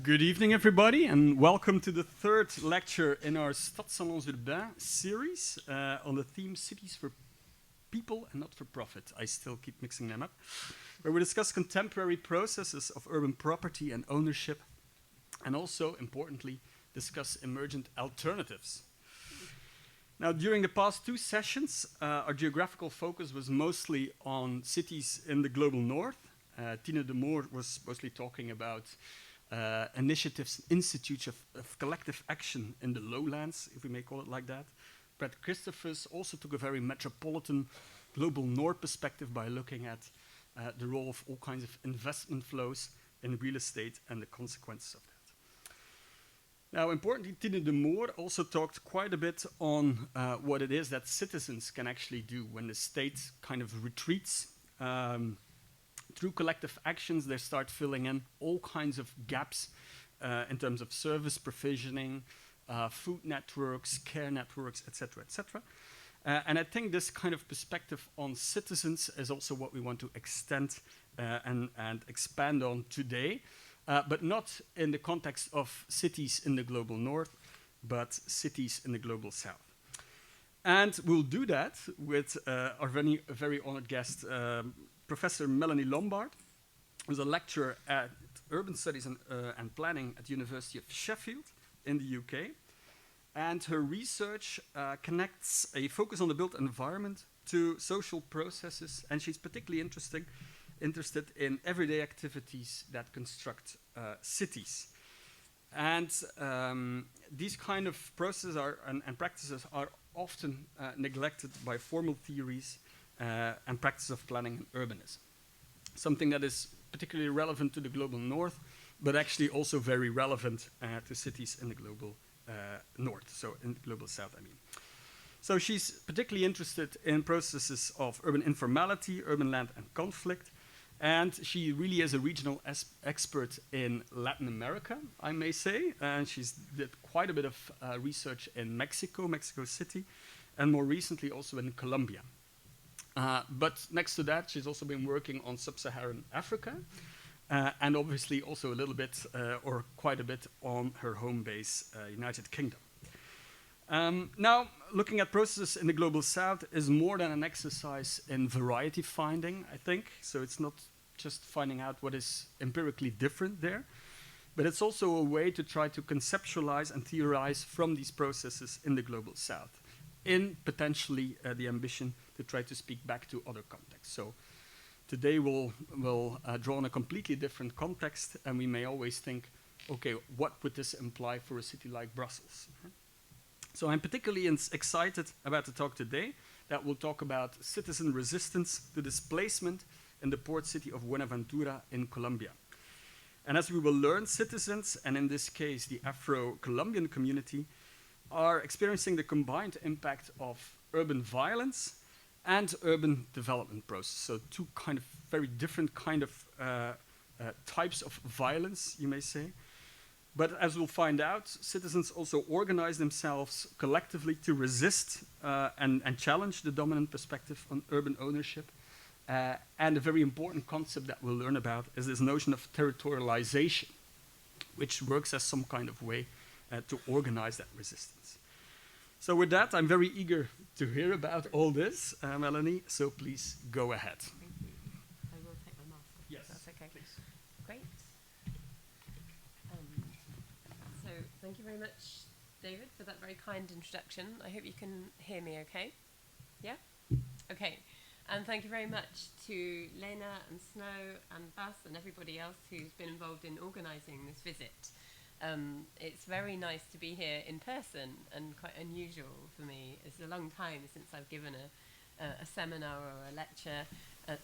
Good evening, everybody, and welcome to the third lecture in our StadsSalonsUrbains series on the theme Cities for People and Not for Profit. I still keep mixing them up. Where we discuss contemporary processes of urban property and ownership, and also, importantly, discuss emergent alternatives. Now, during the past two sessions, our geographical focus was mostly on cities in the global north. Tine de Moor was mostly talking about initiatives, institutes of collective action in the lowlands, if we may call it like that. Brett Christophers also took a very metropolitan global north perspective by looking at the role of all kinds of investment flows in real estate and the consequences of that. Now, importantly, Tine de Moor also talked quite a bit on what it is that citizens can actually do when the state kind of retreats. Through collective actions, they start filling in all kinds of gaps in terms of service provisioning, food networks, care networks, etc., etc. And I think this kind of perspective on citizens is also what we want to extend and expand on today, but not in the context of cities in the global north, but cities in the global south. And we'll do that with our very honored guest, Professor Melanie Lombard, who's a lecturer at Urban Studies and Planning at the University of Sheffield in the UK. And her research connects a focus on the built environment to social processes, and she's particularly interested in everyday activities that construct cities. And these kind of processes and practices are often neglected by formal theories and practice of planning and urbanism. Something that is particularly relevant to the global north, but actually also very relevant to cities in the global north, so in the global south, I mean. So she's particularly interested in processes of urban informality, urban land and conflict, and she really is a regional expert in Latin America, I may say, and she's did quite a bit of research in Mexico City, and more recently also in Colombia. But next to that, she's also been working on sub-Saharan Africa, and obviously also a little bit, or quite a bit, on her home base, United Kingdom. Now, looking at processes in the global south is more than an exercise in variety finding, I think. So it's not just finding out what is empirically different there, but it's also a way to try to conceptualize and theorize from these processes in the global south, in potentially the ambition to try to speak back to other contexts. So today we'll draw on a completely different context, and we may always think, okay, what would this imply for a city like Brussels? So I'm particularly excited about the talk today that will talk about citizen resistance to displacement in the port city of Buenaventura in Colombia. And as we will learn, citizens, and in this case the Afro-Colombian community, are experiencing the combined impact of urban violence and urban development process. So two kind of very different kind of types of violence, you may say. But as we'll find out, citizens also organize themselves collectively to resist and challenge the dominant perspective on urban ownership. And a very important concept that we'll learn about is this notion of territorialization, which works as some kind of way to organize that resistance. So with that, I'm very eager to hear about all this, Melanie, so please go ahead. Thank you. I will take my mask off. Yes, that's okay. please. Great. So thank you very much, David, for that very kind introduction. I hope you can hear me okay. Yeah? Okay. And thank you very much to Lena and Snow and Bas and everybody else who's been involved in organising this visit. It's very nice to be here in person and quite unusual for me. It's a long time since I've given a seminar or a lecture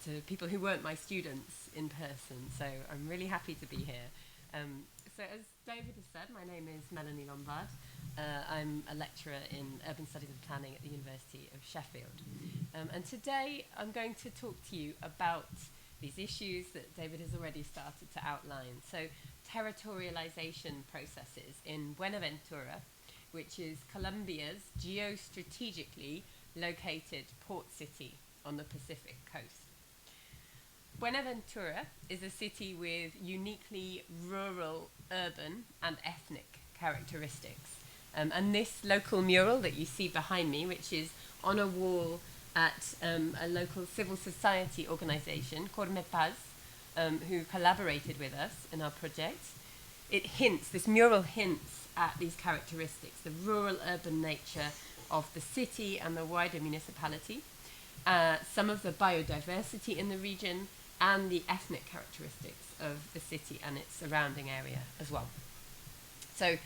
to people who weren't my students in person, so I'm really happy to be here. So as David has said, my name is Melanie Lombard. I'm a lecturer in Urban Studies and Planning at the University of Sheffield. And today I'm going to talk to you about these issues that David has already started to outline. So territorialization processes in Buenaventura, which is Colombia's geostrategically located port city on the Pacific coast. Buenaventura is a city with uniquely rural, urban, and ethnic characteristics. And this local mural that you see behind me, which is on a wall at a local civil society organization, Barrio La Paz, who collaborated with us in our project, this mural hints at these characteristics, the rural-urban nature of the city and the wider municipality, some of the biodiversity in the region, and the ethnic characteristics of the city and its surrounding area as well. So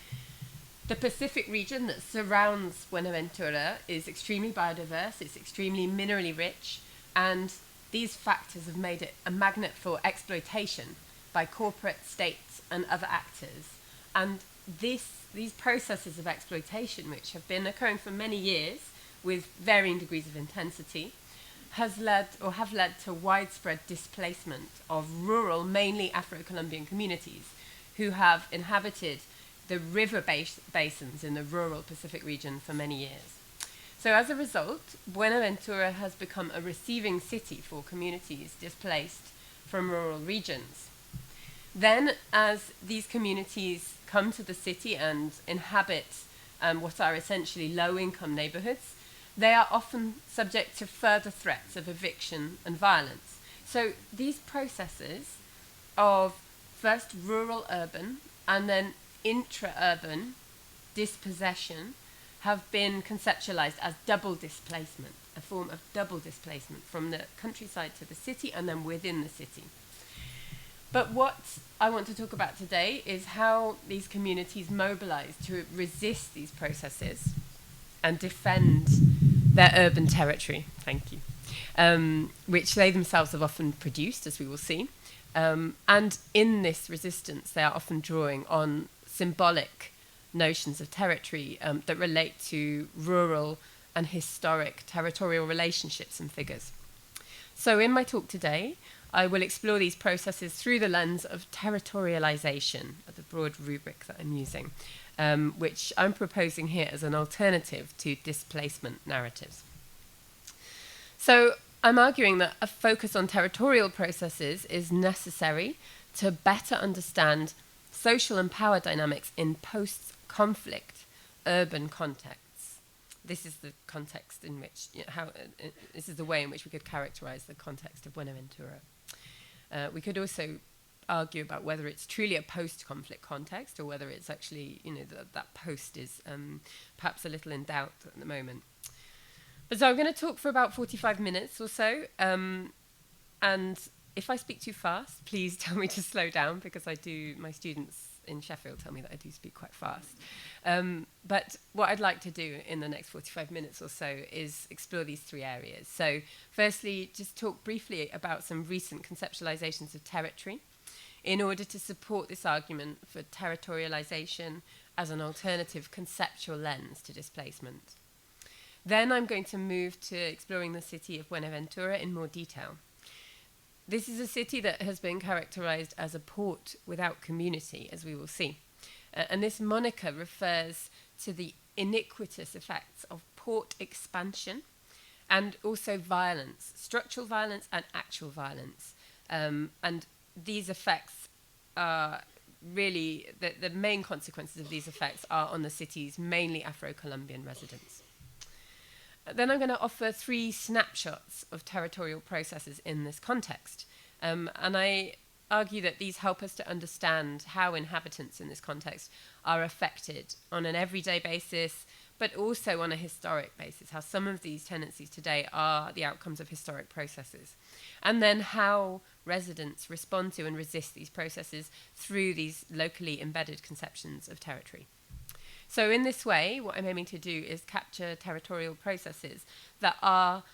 the Pacific region that surrounds Buenaventura is extremely biodiverse, it's extremely minerally rich, and these factors have made it a magnet for exploitation by corporate, states, and other actors. And these processes of exploitation, which have been occurring for many years with varying degrees of intensity, have led to widespread displacement of rural, mainly Afro-Colombian communities who have inhabited the river basins in the rural Pacific region for many years. So as a result, Buenaventura has become a receiving city for communities displaced from rural regions. Then, as these communities come to the city and inhabit what are essentially low-income neighborhoods, they are often subject to further threats of eviction and violence. So these processes of first rural-urban and then intra-urban dispossession have been conceptualized as double displacement, a form of double displacement from the countryside to the city and then within the city. But what I want to talk about today is how these communities mobilize to resist these processes and defend their urban territory, which they themselves have often produced, as we will see. And in this resistance, they are often drawing on symbolic notions of territory that relate to rural and historic territorial relationships and figures. So in my talk today, I will explore these processes through the lens of territorialization, the broad rubric that I'm using, which I'm proposing here as an alternative to displacement narratives. So I'm arguing that a focus on territorial processes is necessary to better understand social and power dynamics in post-conflict urban contexts. This is the context in which, this is the way in which we could characterize the context of Buenaventura. We could also argue about whether it's truly a post-conflict context or whether it's actually, that post is perhaps a little in doubt at the moment. But so I'm going to talk for about 45 minutes or so, and if I speak too fast, please tell me to slow down, because my students in Sheffield tell me that I do speak quite fast. But what I'd like to do in the next 45 minutes or so is explore these three areas. So firstly, just talk briefly about some recent conceptualizations of territory in order to support this argument for territorialization as an alternative conceptual lens to displacement. Then I'm going to move to exploring the city of Buenaventura in more detail. This is a city that has been characterized as a port without community, as we will see. And this moniker refers to the iniquitous effects of port expansion and also violence, structural violence and actual violence. And these effects are really, the main consequences of these effects are on the city's mainly Afro-Colombian residents. Then I'm going to offer three snapshots of territorial processes in this context. And I argue that these help us to understand how inhabitants in this context are affected on an everyday basis, but also on a historic basis, how some of these tendencies today are the outcomes of historic processes. And then how residents respond to and resist these processes through these locally embedded conceptions of territory. So in this way, what I'm aiming to do is capture territorial processes that are,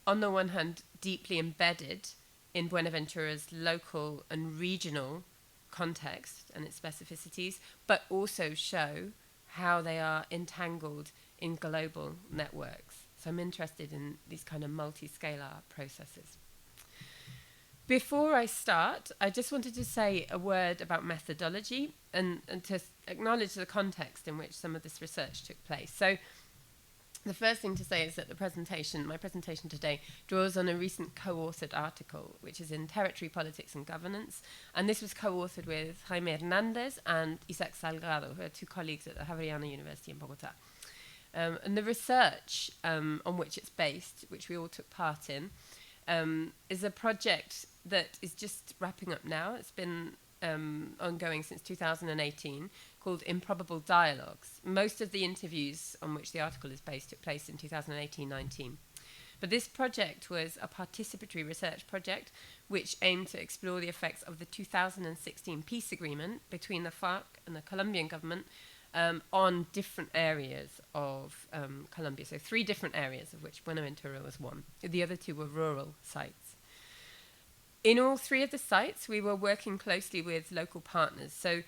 on the one hand, deeply embedded in Buenaventura's local and regional context and its specificities, but also show how they are entangled in global networks. So I'm interested in these kind of multi-scalar processes. Before I start, I just wanted to say a word about methodology and to acknowledge the context in which some of this research took place. So The first thing to say is that my presentation today, draws on a recent co-authored article, which is in Territory, Politics and Governance. And this was co-authored with Jaime Hernandez and Isaac Salgado, who are two colleagues at the Javeriana University in Bogota. And the research on which it's based, which we all took part in, is a project that is just wrapping up now. It's been ongoing since 2018, called Improbable Dialogues. Most of the interviews on which the article is based took place in 2018-19. But this project was a participatory research project which aimed to explore the effects of the 2016 peace agreement between the FARC and the Colombian government on different areas of Colombia. So 3 different areas, of which Buenaventura was one. The other 2 were rural sites. In all 3 of the sites, we were working closely with local partners. So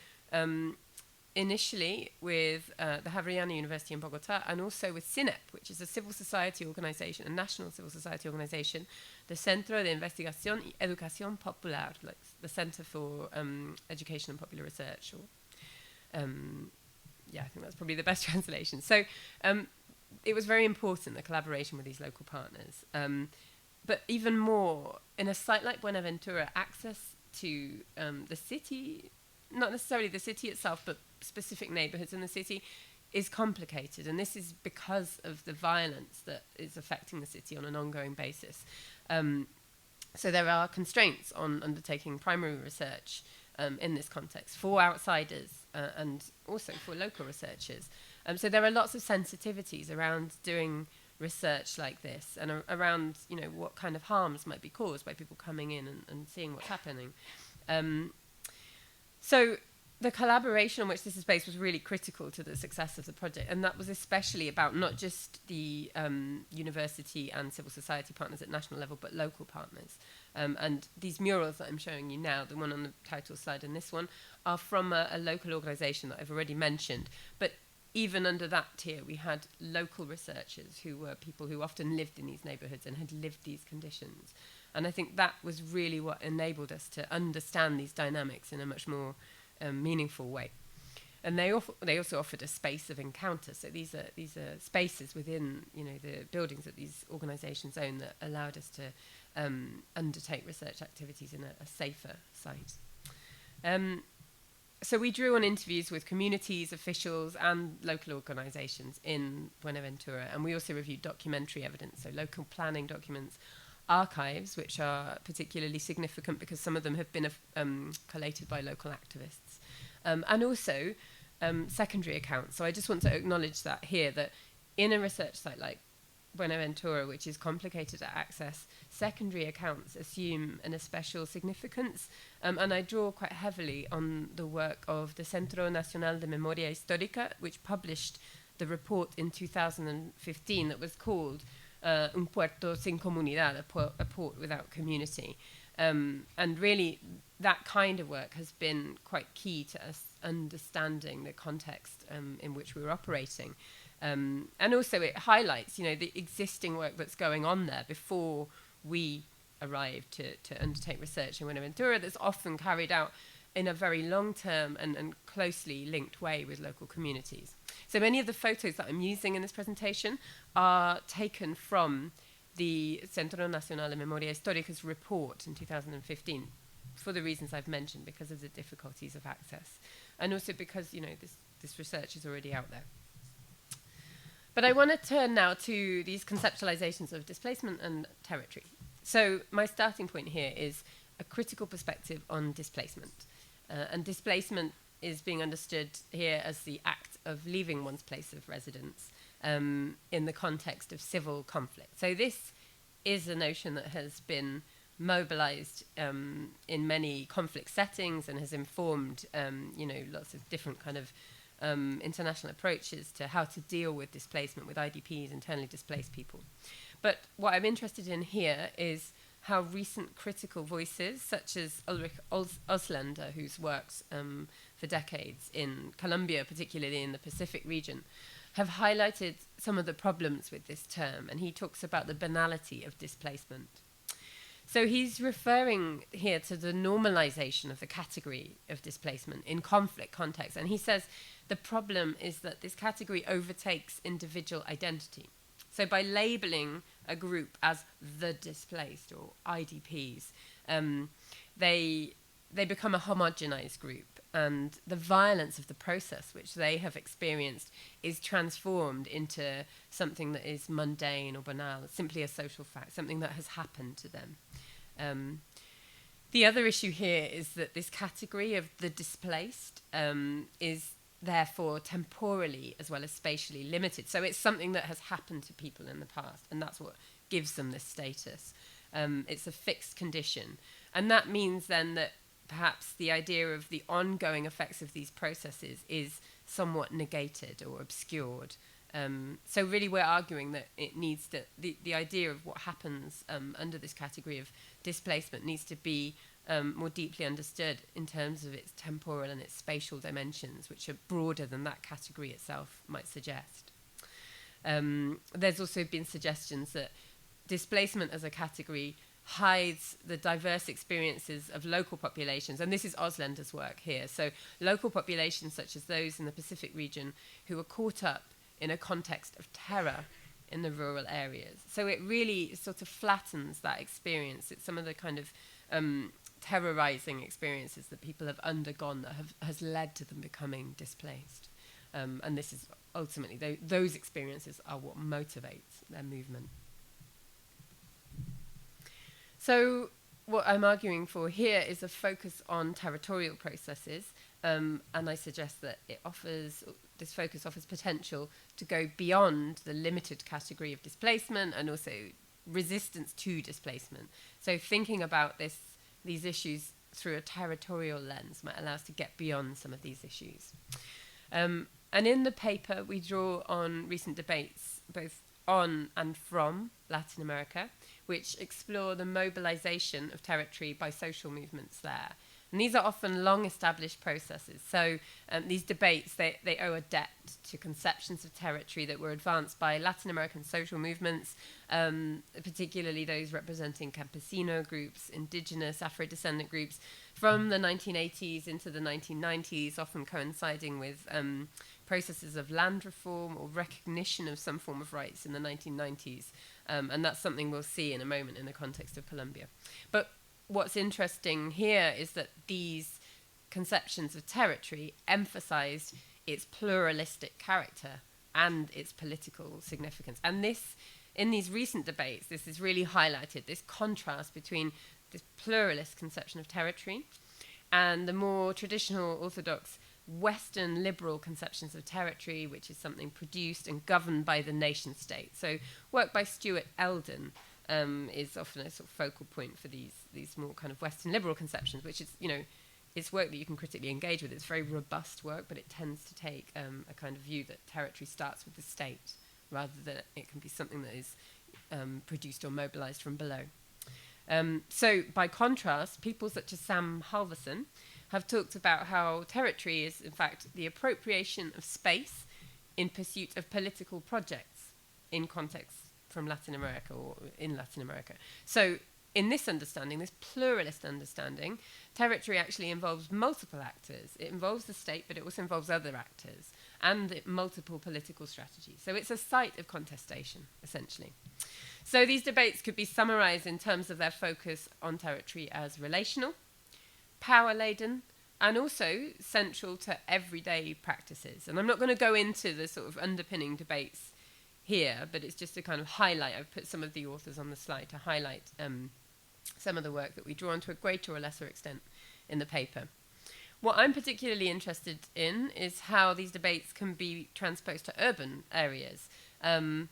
initially with the Javeriana University in Bogota, and also with CINEP, which is a civil society organization, a national civil society organization, the Centro de Investigación y Educación Popular, like the Center for Education and Popular Research, or I think that's probably the best translation. So it was very important, the collaboration with these local partners. But even more, in a site like Buenaventura, access to the city, not necessarily the city itself, but specific neighborhoods in the city, is complicated. And this is because of the violence that is affecting the city on an ongoing basis. So there are constraints on undertaking primary research in this context for outsiders and also for local researchers. So there are lots of sensitivities around doing research like this, and around what kind of harms might be caused by people coming in and seeing what's happening. So the collaboration on which this is based was really critical to the success of the project, and that was especially about not just the university and civil society partners at national level, but local partners. And these murals that I'm showing you now, the one on the title slide and this one, are from a local organisation that I've already mentioned. But even under that tier, we had local researchers who were people who often lived in these neighbourhoods and had lived these conditions. And I think that was really what enabled us to understand these dynamics in a much more meaningful way. And they also offered a space of encounter. So these are spaces within the buildings that these organisations own that allowed us to undertake research activities in a safer site. So we drew on interviews with communities, officials, and local organisations in Buenaventura, and we also reviewed documentary evidence, so local planning documents, archives, which are particularly significant because some of them have been collated by local activists, and also secondary accounts. So I just want to acknowledge that here, that in a research site like Buenaventura, which is complicated to access, secondary accounts assume an especial significance, and I draw quite heavily on the work of the Centro Nacional de Memoria Histórica, which published the report in 2015 that was called Un puerto sin comunidad, a port without community. And really, that kind of work has been quite key to us understanding the context in which we were operating. And also it highlights, the existing work that's going on there before we arrived to undertake research in Buenaventura, that's often carried out in a very long-term and closely linked way with local communities. So many of the photos that I'm using in this presentation are taken from the Centro Nacional de Memoria Histórica's report in 2015, for the reasons I've mentioned, because of the difficulties of access, and also because, this research is already out there. But I want to turn now to these conceptualizations of displacement and territory. So my starting point here is a critical perspective on displacement. And displacement is being understood here as the act of leaving one's place of residence in the context of civil conflict. So this is a notion that has been mobilized in many conflict settings and has informed, lots of different kind of international approaches to how to deal with displacement, with IDPs, internally displaced people. But what I'm interested in here is how recent critical voices, such as Ulrich Auslander, whose works for decades in Colombia, particularly in the Pacific region, have highlighted some of the problems with this term, and he talks about the banality of displacement. So he's referring here to the normalization of the category of displacement in conflict context, and he says the problem is that this category overtakes individual identity. So by labelling a group as the displaced or IDPs, they become a homogenized group, and the violence of the process which they have experienced is transformed into something that is mundane or banal, simply a social fact, something that has happened to them. The other issue here is that this category of the displaced is therefore temporally as well as spatially limited. So it's something that has happened to people in the past, and that's what gives them this status. It's a fixed condition. And that means then that perhaps the idea of the ongoing effects of these processes is somewhat negated or obscured. So really we're arguing that it needs to, the idea of what happens under this category of displacement needs to be more deeply understood in terms of its temporal and its spatial dimensions, which are broader than that category itself might suggest. There's also been suggestions that displacement as a category hides the diverse experiences of local populations, and this is Oslander's work here. So local populations such as those in the Pacific region who are caught up in a context of terror in the rural areas. So it really sort of flattens that experience. It's some of the kind of terrorizing experiences that people have undergone that has led to them becoming displaced. And this is ultimately, those experiences are what motivates their movement. So what I'm arguing for here is a focus on territorial processes, and I suggest that this focus offers potential to go beyond the limited category of displacement and also resistance to displacement. So thinking about these issues through a territorial lens might allow us to get beyond some of these issues. And in the paper, we draw on recent debates, both on and from Latin America, which explore the mobilization of territory by social movements there. And these are often long-established processes. So these debates, they owe a debt to conceptions of territory that were advanced by Latin American social movements, particularly those representing campesino groups, indigenous, Afro-descendant groups, from the 1980s into the 1990s, often coinciding with processes of land reform or recognition of some form of rights in the 1990s. And that's something we'll see in a moment in the context of Colombia. But what's interesting here is that these conceptions of territory emphasized its pluralistic character and its political significance. And this, in these recent debates, this is really highlighted, this contrast between this pluralist conception of territory and the more traditional orthodox Western liberal conceptions of territory, which is something produced and governed by the nation state. So work by Stuart Eldon is often a sort of focal point for these more kind of Western liberal conceptions, which is, it's work that you can critically engage with. It's very robust work, but it tends to take a kind of view that territory starts with the state, rather than it can be something that is produced or mobilized from below. So by contrast, people such as Sam Halverson have talked about how territory is, in fact, the appropriation of space in pursuit of political projects in contexts from Latin America or in Latin America. So in this understanding, this pluralist understanding, territory actually involves multiple actors. It involves the state, but it also involves other actors and multiple political strategies. So it's a site of contestation, essentially. So these debates could be summarized in terms of their focus on territory as relational, power-laden, and also central to everyday practices. And I'm not going to go into the sort of underpinning debates here, but it's just to kind of highlight. I've put some of the authors on the slide to highlight some of the work that we draw on to a greater or lesser extent in the paper. What I'm particularly interested in is how these debates can be transposed to urban areas. And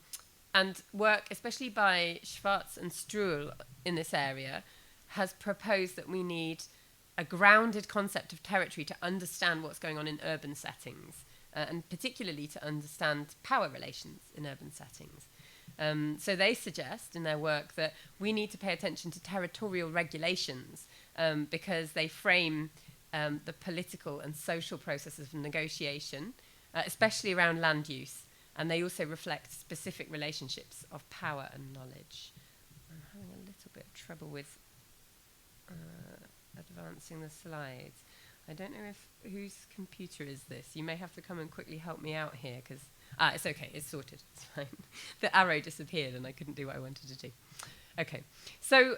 work, especially by Schwartz and Struhl in this area, has proposed that we need a grounded concept of territory to understand what's going on in urban settings, and particularly to understand power relations in urban settings. So they suggest in their work that we need to pay attention to territorial regulations because they frame the political and social processes of negotiation, especially around land use, and they also reflect specific relationships of power and knowledge. I'm having a little bit of trouble with advancing the slides. I don't know whose computer is this. You may have to come and quickly help me out here, because It's okay, it's sorted, it's fine. The arrow disappeared and I couldn't do what I wanted to do. Okay, so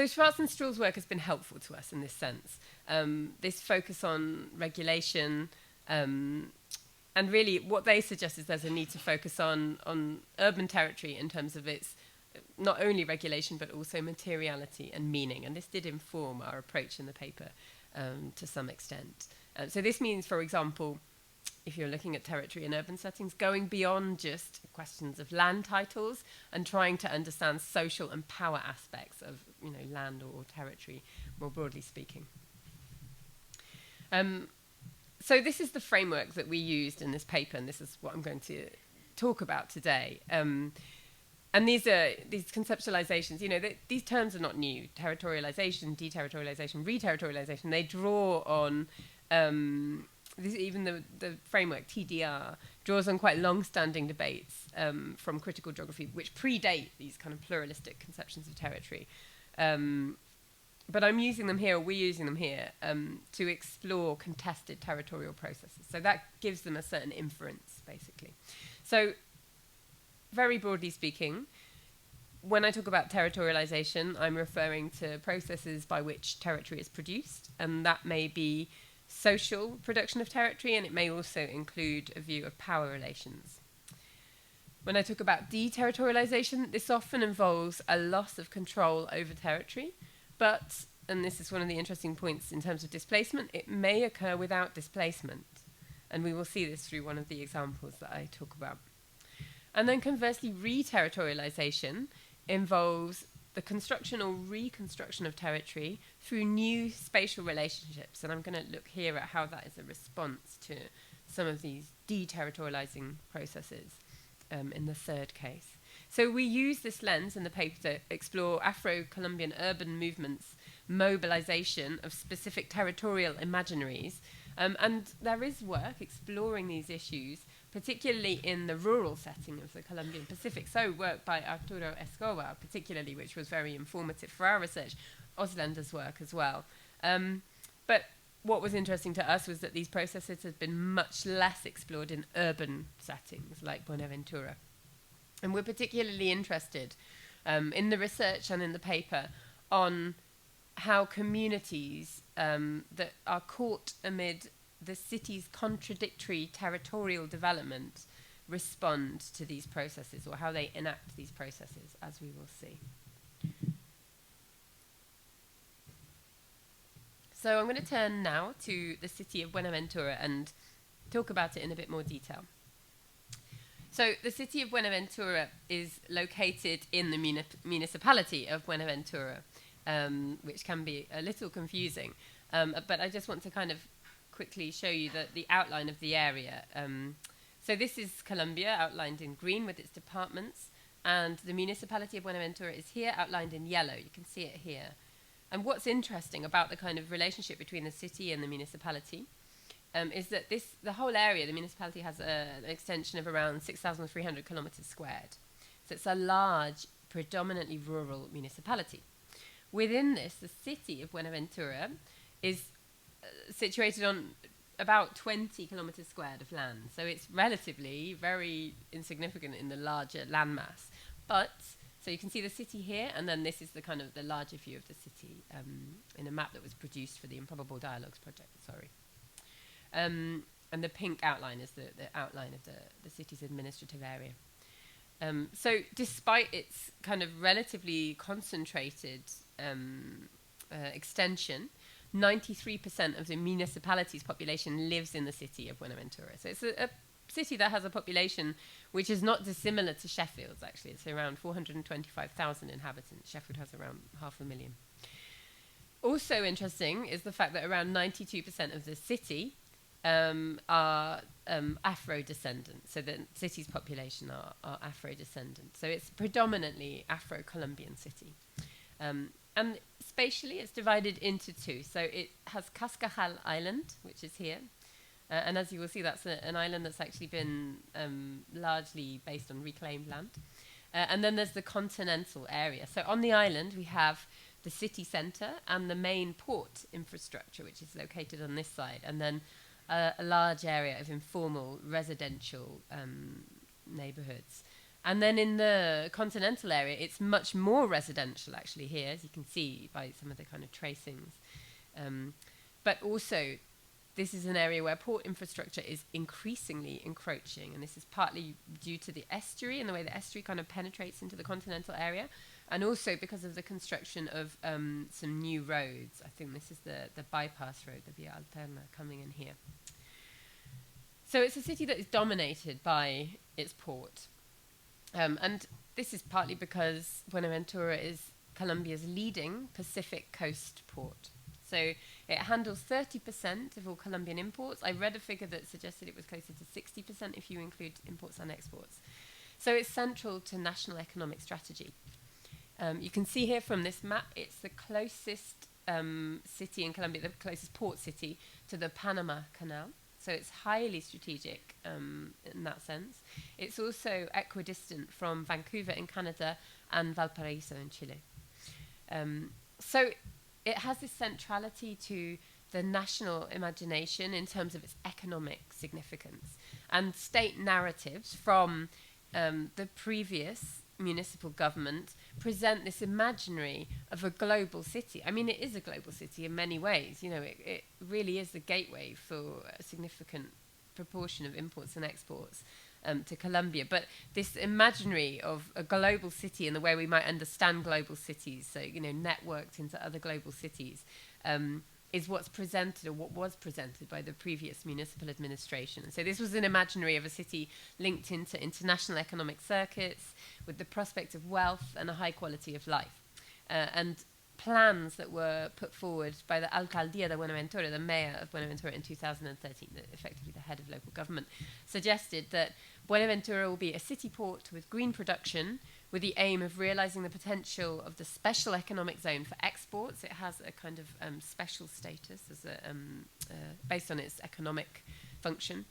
Schwartz and Struhl's work has been helpful to us in this sense. This focus on regulation, and really what they suggest is there's a need to focus on urban territory in terms of its not only regulation but also materiality and meaning. And this did inform our approach in the paper to some extent. So this means, for example, if you're looking at territory in urban settings, going beyond just questions of land titles and trying to understand social and power aspects of, land or territory, more broadly speaking. So this is the framework that we used in this paper, and this is what I'm going to talk about today. And these conceptualizations, these terms are not new. Territorialization, de-territorialization, re-territorialization, they draw on... even the framework, TDR, draws on quite long-standing debates from critical geography, which predate these kind of pluralistic conceptions of territory. But I'm using them here, or we're using them here, to explore contested territorial processes. So that gives them a certain inference, basically. So, very broadly speaking, when I talk about territorialization, I'm referring to processes by which territory is produced, and that may be social production of territory, and it may also include a view of power relations. When I talk about de-territorialization, this often involves a loss of control over territory, but, and this is one of the interesting points in terms of displacement, it may occur without displacement. And we will see this through one of the examples that I talk about. And then conversely, re-territorialization involves the construction or reconstruction of territory through new spatial relationships. And I'm going to look here at how that is a response to some of these de-territorializing processes in the third case. So we use this lens in the paper to explore Afro-Colombian urban movements' mobilization of specific territorial imaginaries. And there is work exploring these issues, particularly in the rural setting of the Colombian Pacific. So work by Arturo Escobar, particularly, which was very informative for our research, Oslander's work as well. But what was interesting to us was that these processes had been much less explored in urban settings like Buenaventura. And we're particularly interested in the research and in the paper on how communities that are caught amid the city's contradictory territorial development respond to these processes, or how they enact these processes, as we will see. So I'm going to turn now to the city of Buenaventura and talk about it in a bit more detail. So the city of Buenaventura is located in the municipality of Buenaventura, which can be a little confusing. But I just want to kind of quickly show you the outline of the area. So this is Colombia, outlined in green with its departments, and the municipality of Buenaventura is here, outlined in yellow. You can see it here. And what's interesting about the kind of relationship between the city and the municipality is that the whole area, the municipality has an extension of around 6,300 kilometers squared. So it's a large, predominantly rural municipality. Within this, the city of Buenaventura is situated on about 20 kilometers squared of land. So it's relatively very insignificant in the larger landmass. But, so you can see the city here, and then this is the kind of the larger view of the city in a map that was produced for the Improbable Dialogues project, sorry. And the pink outline is the outline of the city's administrative area. So despite its kind of relatively concentrated extension, 93% of the municipality's population lives in the city of Buenaventura. So it's a city that has a population which is not dissimilar to Sheffield's, actually. It's around 425,000 inhabitants. Sheffield has around 500,000. Also interesting is the fact that around 92% of the city are Afro-descendants. So the city's population are Afro-descendants. So it's predominantly Afro-Colombian city. And spatially, it's divided into two. So it has Cascajal Island, which is here. And as you will see, that's an island that's actually been largely based on reclaimed land. And then there's the continental area. So on the island, we have the city centre and the main port infrastructure, which is located on this side. And then a large area of informal residential neighborhoods. And then in the continental area, it's much more residential, actually, here, as you can see by some of the kind of tracings. But also, this is an area where port infrastructure is increasingly encroaching, and this is partly due to the estuary and the way the estuary kind of penetrates into the continental area, and also because of the construction of some new roads. I think this is the bypass road, the Via Alterna, coming in here. So it's a city that is dominated by its port. And this is partly because Buenaventura is Colombia's leading Pacific coast port. So it handles 30% of all Colombian imports. I read a figure that suggested it was closer to 60% if you include imports and exports. So it's central to national economic strategy. You can see here from this map, it's the closest city in Colombia, the closest port city to the Panama Canal. So it's highly strategic in that sense. It's also equidistant from Vancouver in Canada and Valparaiso in Chile. So it has this centrality to the national imagination in terms of its economic significance. And state narratives from the previous municipal government present this imaginary of a global city. I mean, it is a global city in many ways. You know, it really is the gateway for a significant proportion of imports and exports to Colombia. But this imaginary of a global city in the way we might understand global cities, so, you know, networked into other global cities, is what's presented, or what was presented by the previous municipal administration. And so this was an imaginary of a city linked into international economic circuits with the prospect of wealth and a high quality of life. And plans that were put forward by the Alcaldía de Buenaventura, the mayor of Buenaventura in 2013, effectively the head of local government, suggested that Buenaventura will be a city port with green production, with the aim of realizing the potential of the special economic zone for exports. It has a kind of special status as based on its economic function,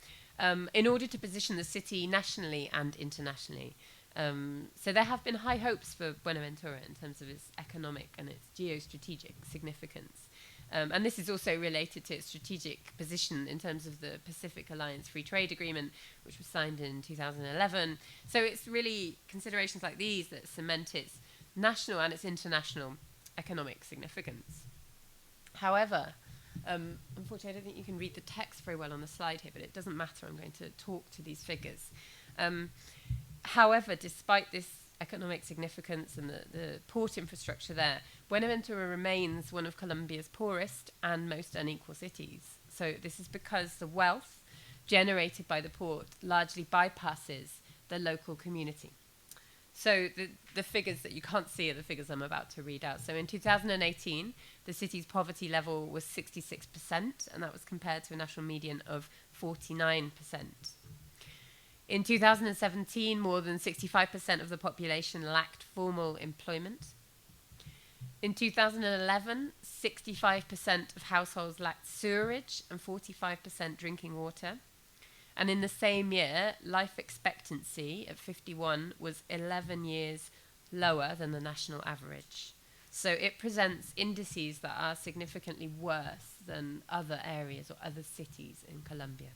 in order to position the city nationally and internationally. So there have been high hopes for Buenaventura in terms of its economic and its geostrategic significance. And this is also related to its strategic position in terms of the Pacific Alliance Free Trade Agreement, which was signed in 2011. So it's really considerations like these that cement its national and its international economic significance. However, unfortunately, I don't think you can read the text very well on the slide here, but it doesn't matter. I'm going to talk to these figures. However, despite this economic significance and the port infrastructure there, Buenaventura remains one of Colombia's poorest and most unequal cities. So this is because the wealth generated by the port largely bypasses the local community. So the figures that you can't see are the figures I'm about to read out. So in 2018, the city's poverty level was 66%, and that was compared to a national median of 49%. In 2017, more than 65% of the population lacked formal employment. In 2011, 65% of households lacked sewerage and 45% drinking water. And in the same year, life expectancy at 51 was 11 years lower than the national average. So it presents indices that are significantly worse than other areas or other cities in Colombia.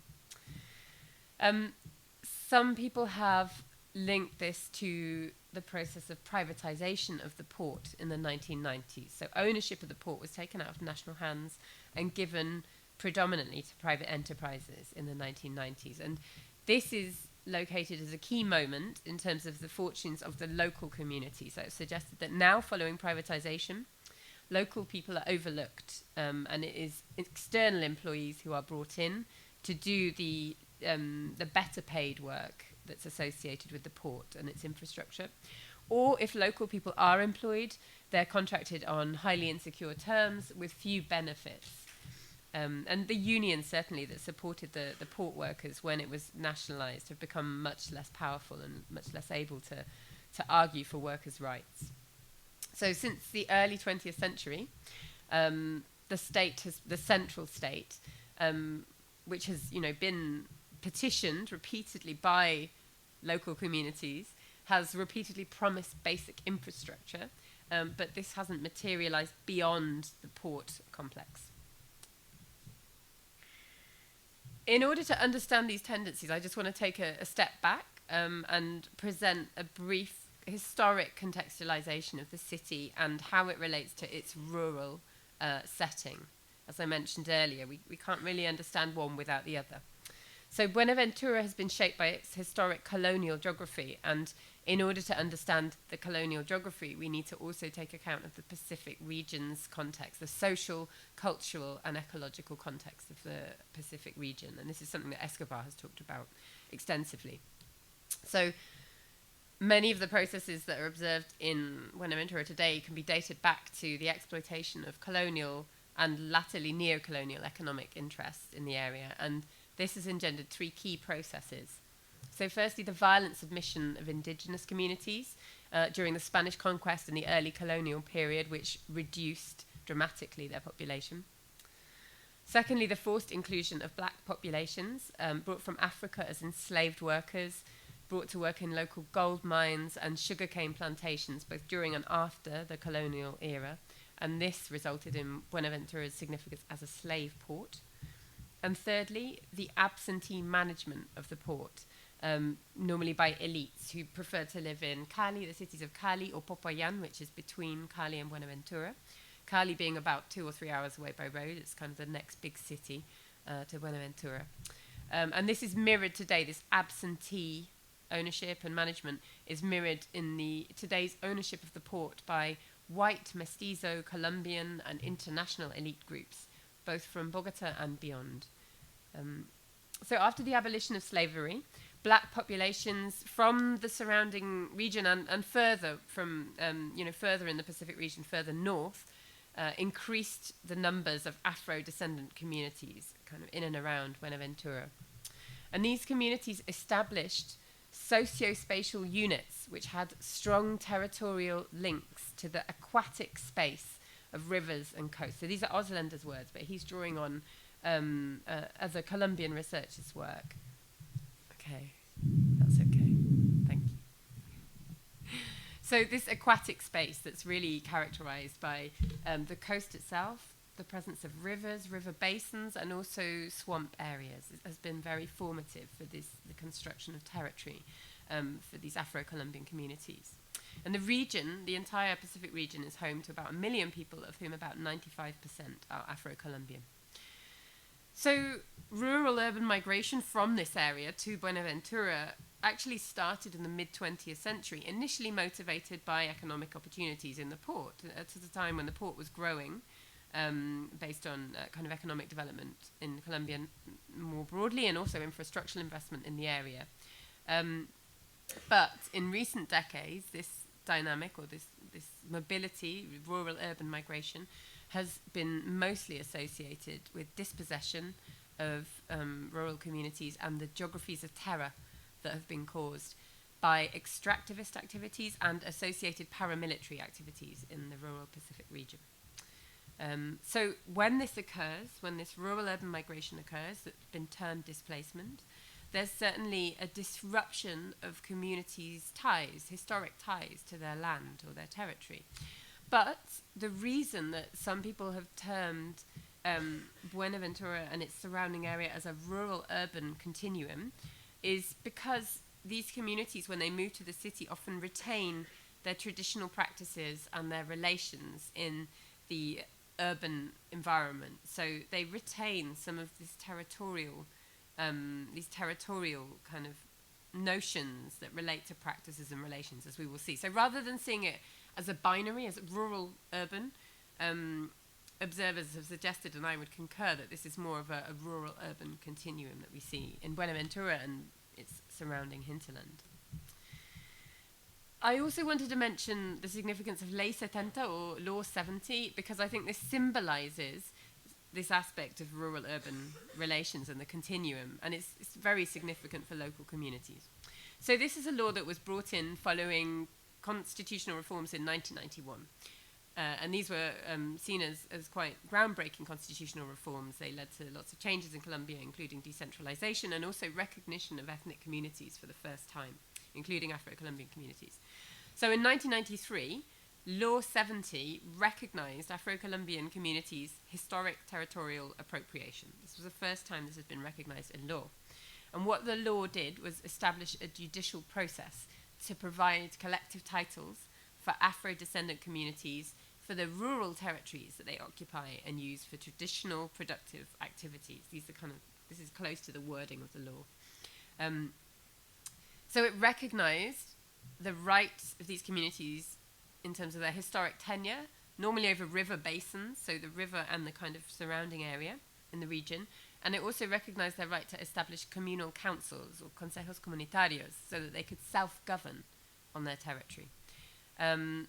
Some people have linked this to the process of privatization of the port in the 1990s. So ownership of the port was taken out of national hands and given predominantly to private enterprises in the 1990s. And this is located as a key moment in terms of the fortunes of the local community. So it's suggested that now, following privatization, local people are overlooked, and it is external employees who are brought in to do the better paid work that's associated with the port and its infrastructure. Or if local people are employed, they're contracted on highly insecure terms with few benefits. And the unions, certainly, that supported the port workers when it was nationalised have become much less powerful and much less able to argue for workers' rights. So since the early 20th century, the central state, which has been petitioned repeatedly by local communities, has repeatedly promised basic infrastructure, but this hasn't materialised beyond the port complex. in order to understand these tendencies, I just want to take a step back and present a brief historic contextualization of the city and how it relates to its rural setting. As I mentioned earlier, we can't really understand one without the other. So Buenaventura has been shaped by its historic colonial geography, and in order to understand the colonial geography, we need to also take account of the Pacific region's context, the social, cultural, and ecological context of the Pacific region. And this is something that Escobar has talked about extensively. So many of the processes that are observed in Buenaventura today can be dated back to the exploitation of colonial and latterly neo-colonial economic interests in the area. And this has engendered three key processes. So firstly, the violent submission of indigenous communities during the Spanish conquest and the early colonial period, which reduced dramatically their population. Secondly, the forced inclusion of black populations brought from Africa as enslaved workers, brought to work in local gold mines and sugarcane plantations, both during and after the colonial era. And this resulted in Buenaventura's significance as a slave port. And thirdly, the absentee management of the port, normally by elites who prefer to live in Cali, the cities of Cali, or Popayan, which is between Cali and Buenaventura. Cali being about 2 or 3 hours away by road. It's kind of the next big city to Buenaventura. And this is mirrored today, this absentee ownership and management is mirrored in today's ownership of the port by white, mestizo, Colombian, and international elite groups, both from Bogota and beyond. So after the abolition of slavery, black populations from the surrounding region and further from, further in the Pacific region, further north, increased the numbers of Afro-descendant communities kind of in and around Buenaventura. And these communities established socio-spatial units which had strong territorial links to the aquatic space of rivers and coasts. So these are Oslander's words, but he's drawing on other Colombian researchers' work. Okay, that's okay. Thank you. So this aquatic space that's really characterized by the coast itself, the presence of rivers, river basins, and also swamp areas has been very formative for the construction of territory for these Afro-Colombian communities. And the region, the entire Pacific region, is home to about 1 million people, of whom about 95% are Afro-Colombian. So rural-urban migration from this area to Buenaventura actually started in the mid-20th century, initially motivated by economic opportunities in the port, at the time when the port was growing, based on kind of economic development in Colombia more broadly, and also infrastructural investment in the area. But in recent decades, this dynamic, or this mobility, rural-urban migration, has been mostly associated with dispossession of rural communities and the geographies of terror that have been caused by extractivist activities and associated paramilitary activities in the rural Pacific region. So when this occurs, when this rural-urban migration occurs, that's been termed displacement, there's certainly a disruption of communities' ties, historic ties to their land or their territory. But the reason that some people have termed Buenaventura and its surrounding area as a rural-urban continuum is because these communities, when they move to the city, often retain their traditional practices and their relations in the urban environment. So they retain some of this territorial kind of notions that relate to practices and relations, as we will see. So rather than seeing it as a binary, as rural-urban, observers have suggested, and I would concur, that this is more of a rural-urban continuum that we see in Buenaventura and its surrounding hinterland. I also wanted to mention the significance of Ley 70 or Law 70, because I think this symbolizes this aspect of rural-urban relations and the continuum, and it's very significant for local communities. So this is a law that was brought in following constitutional reforms in 1991. And these were seen as quite groundbreaking constitutional reforms. They led to lots of changes in Colombia, including decentralization and also recognition of ethnic communities for the first time, including Afro-Colombian communities. So in 1993, Law 70 recognized Afro-Colombian communities' historic territorial appropriation. This was the first time this has been recognized in law. And what the law did was establish a judicial process to provide collective titles for Afro-descendant communities for the rural territories that they occupy and use for traditional productive activities. This is close to the wording of the law. So it recognized the rights of these communities in terms of their historic tenure, normally over river basins, so the river and the kind of surrounding area in the region. And it also recognized their right to establish communal councils or consejos comunitarios so that they could self-govern on their territory. And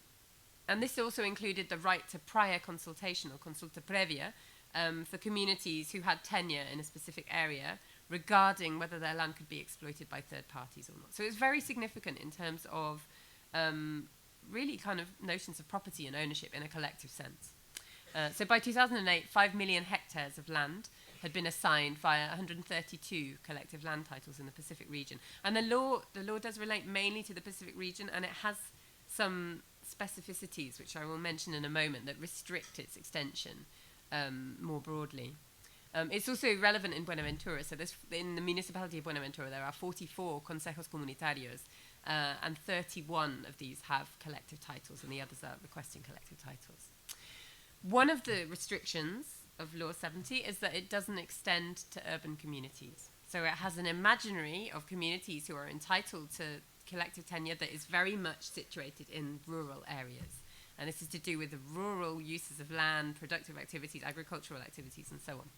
this also included the right to prior consultation or consulta previa for communities who had tenure in a specific area regarding whether their land could be exploited by third parties or not. So it's very significant in terms of really kind of notions of property and ownership in a collective sense. So by 2008, 5 million hectares of land had been assigned via 132 collective land titles in the Pacific region. And the law does relate mainly to the Pacific region, and it has some specificities, which I will mention in a moment, that restrict its extension more broadly. It's also relevant in Buenaventura. So in the municipality of Buenaventura, there are 44 consejos comunitarios, and 31 of these have collective titles, and the others are requesting collective titles. One of the restrictions of Law 70 is that it doesn't extend to urban communities. So it has an imaginary of communities who are entitled to collective tenure that is very much situated in rural areas. And this is to do with the rural uses of land, productive activities, agricultural activities, and so on.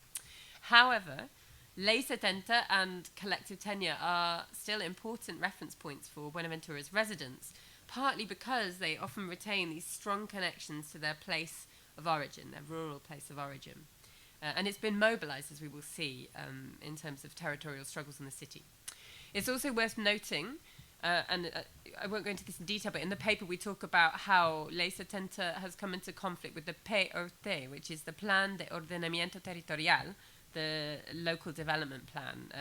However, Ley 70 and collective tenure are still important reference points for Buenaventura's residents, partly because they often retain these strong connections to their place of origin, their rural place of origin. And it's been mobilized, as we will see, in terms of territorial struggles in the city. It's also worth noting, and I won't go into this in detail, but in the paper we talk about how Ley 70 has come into conflict with the POT, which is the Plan de Ordenamiento Territorial, the local development plan,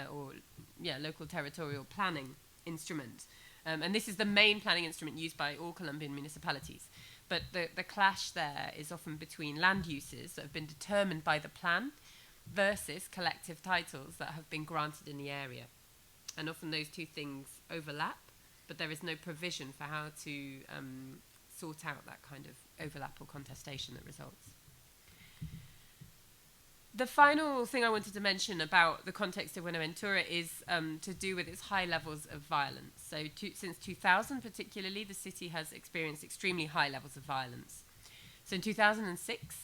local territorial planning instrument. And this is the main planning instrument used by all Colombian municipalities. But the clash there is often between land uses that have been determined by the plan versus collective titles that have been granted in the area. And often those two things overlap, but there is no provision for how to sort out that kind of overlap or contestation that results. The final thing I wanted to mention about the context of Buenaventura is to do with its high levels of violence. So since 2000 particularly, the city has experienced extremely high levels of violence. So in 2006,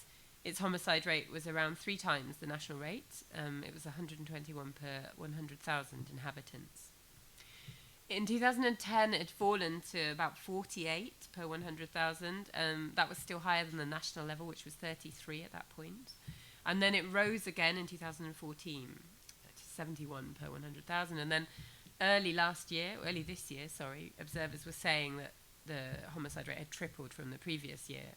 its homicide rate was around 3 times the national rate. It was 121 per 100,000 inhabitants. In 2010, it had fallen to about 48 per 100,000. That was still higher than the national level, which was 33 at that point. And then it rose again in 2014 to 71 per 100,000. And then early this year, observers were saying that the homicide rate had tripled from the previous year.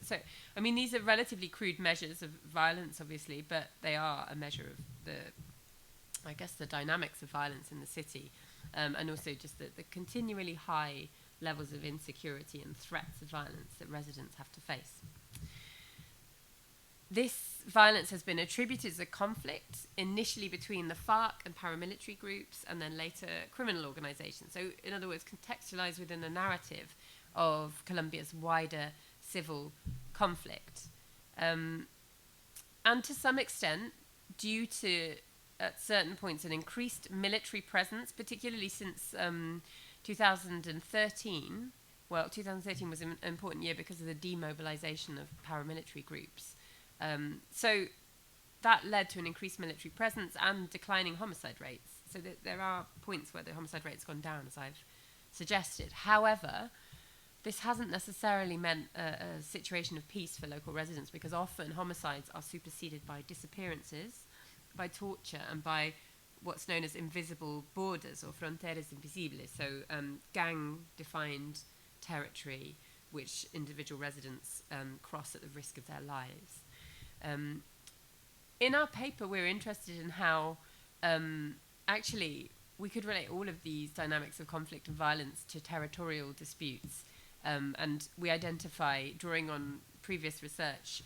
So, I mean, these are relatively crude measures of violence, obviously, but they are a measure of the dynamics of violence in the city, and also just the continually high levels of insecurity and threats of violence that residents have to face. This violence has been attributed as a conflict, initially between the FARC and paramilitary groups, and then later criminal organizations. So, in other words, contextualized within the narrative of Colombia's wider civil conflict. And to some extent, due to, at certain points, an increased military presence, particularly since 2013. Well, 2013 was an important year because of the demobilization of paramilitary groups. So that led to an increased military presence and declining homicide rates. So there are points where the homicide rate's gone down, as I've suggested. However, this hasn't necessarily meant a situation of peace for local residents, because often homicides are superseded by disappearances, by torture, and by what's known as invisible borders or fronteras invisibles, so gang-defined territory which individual residents cross at the risk of their lives. In our paper, we're interested in how actually we could relate all of these dynamics of conflict and violence to territorial disputes. And we identify, drawing on previous research,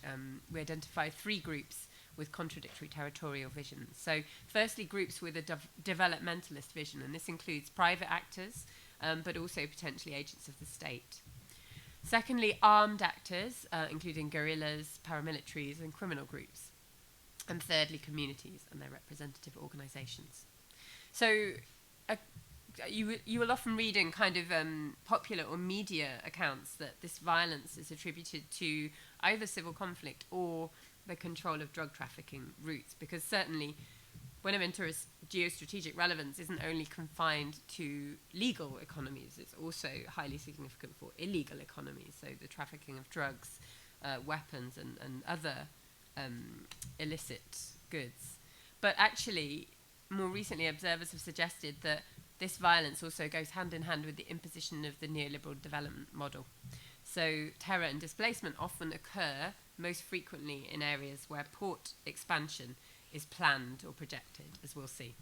we identify 3 groups with contradictory territorial visions. So firstly, groups with a developmentalist vision, and this includes private actors, but also potentially agents of the state. Secondly, armed actors, including guerrillas, paramilitaries, and criminal groups. And thirdly, communities and their representative organizations. So you will often read in kind of popular or media accounts that this violence is attributed to either civil conflict or the control of drug trafficking routes, because certainly Buenaventura's geostrategic relevance isn't only confined to legal economies, it's also highly significant for illegal economies, so the trafficking of drugs, weapons, and other illicit goods. But actually, more recently, observers have suggested that this violence also goes hand in hand with the imposition of the neoliberal development model. So terror and displacement often occur most frequently in areas where port expansion is planned or projected, as we'll see.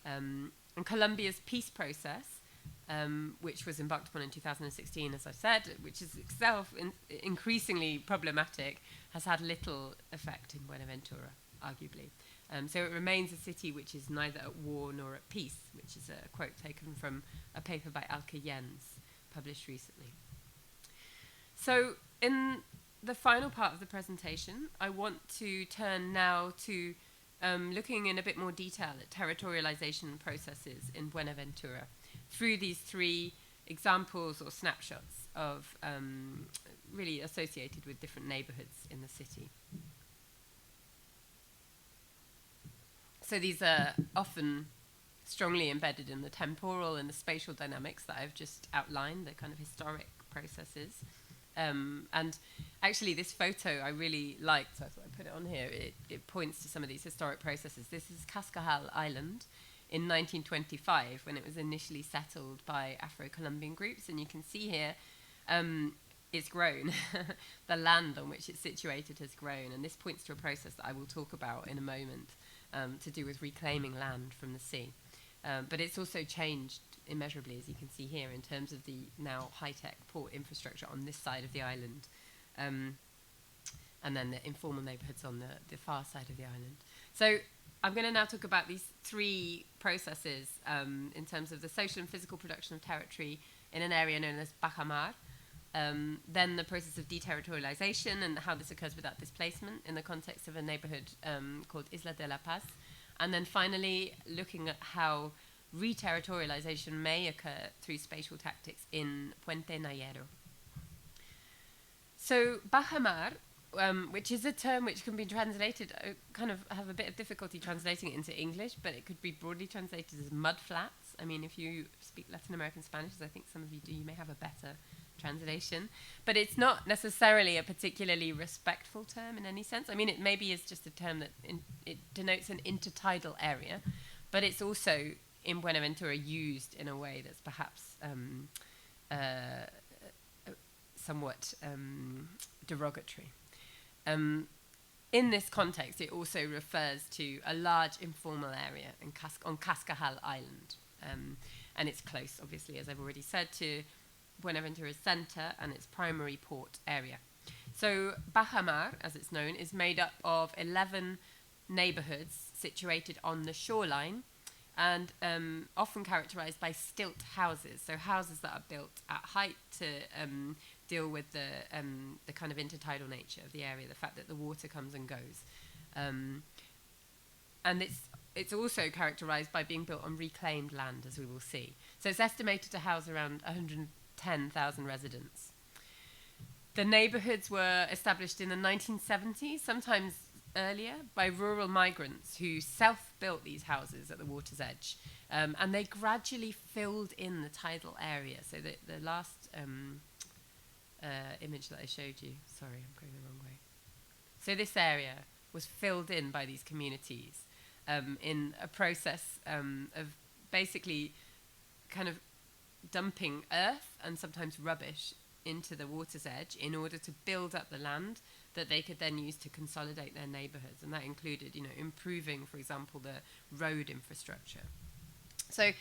And Colombia's peace process, which was embarked upon in 2016, as I said, which is itself increasingly problematic, has had little effect in Buenaventura, arguably. So it remains a city which is neither at war nor at peace, which is a quote taken from a paper by Alke Jens, published recently. So in the final part of the presentation, I want to turn now to looking in a bit more detail at territorialization processes in Buenaventura through these 3 examples or snapshots of really associated with different neighborhoods in the city. So these are often strongly embedded in the temporal and the spatial dynamics that I've just outlined, the kind of historic processes. And actually this photo I really liked, so I thought I'd put it on here. It points to some of these historic processes. This is Cascajal Island in 1925, when it was initially settled by Afro-Colombian groups. And you can see here it's grown. The land on which it's situated has grown. And this points to a process that I will talk about in a moment, to do with reclaiming land from the sea. But it's also changed immeasurably, as you can see here, in terms of the now high-tech port infrastructure on this side of the island, and then the informal neighbourhoods on the far side of the island. So I'm going to now talk about these 3 processes in terms of the social and physical production of territory in an area known as Bajamar, then the process of de-territorialization and how this occurs without displacement in the context of a neighbourhood called Isla de La Paz, and then finally looking at how re-territorialization may occur through spatial tactics in Puente Negro. So Bajamar, which is a term which can be translated, kind of have a bit of difficulty translating it into English, but it could be broadly translated as mud flats. I mean, if you speak Latin American Spanish, as I think some of you do, you may have a better translation. But it's not necessarily a particularly respectful term in any sense. I mean, it maybe is just a term that it denotes an intertidal area, but it's also in Buenaventura used in a way that's perhaps somewhat derogatory. In this context, it also refers to a large informal area on Cascajal Island. And it's close, obviously, as I've already said, to Buenaventura's centre and its primary port area. So Bajamar, as it's known, is made up of 11 neighbourhoods situated on the shoreline and often characterised by stilt houses, so houses that are built at height to deal with the kind of intertidal nature of the area, the fact that the water comes and goes. And it's also characterised by being built on reclaimed land, as we will see. So it's estimated to house around 110,000 residents. The neighbourhoods were established in the 1970s, sometimes earlier, by rural migrants who self-built these houses at the water's edge. And they gradually filled in the tidal area. So the last image that I showed you, sorry, I'm going the wrong way. So this area was filled in by these communities in a process of basically kind of dumping earth and sometimes rubbish into the water's edge in order to build up the land that they could then use to consolidate their neighbourhoods. And that included, improving, for example, the road infrastructure. So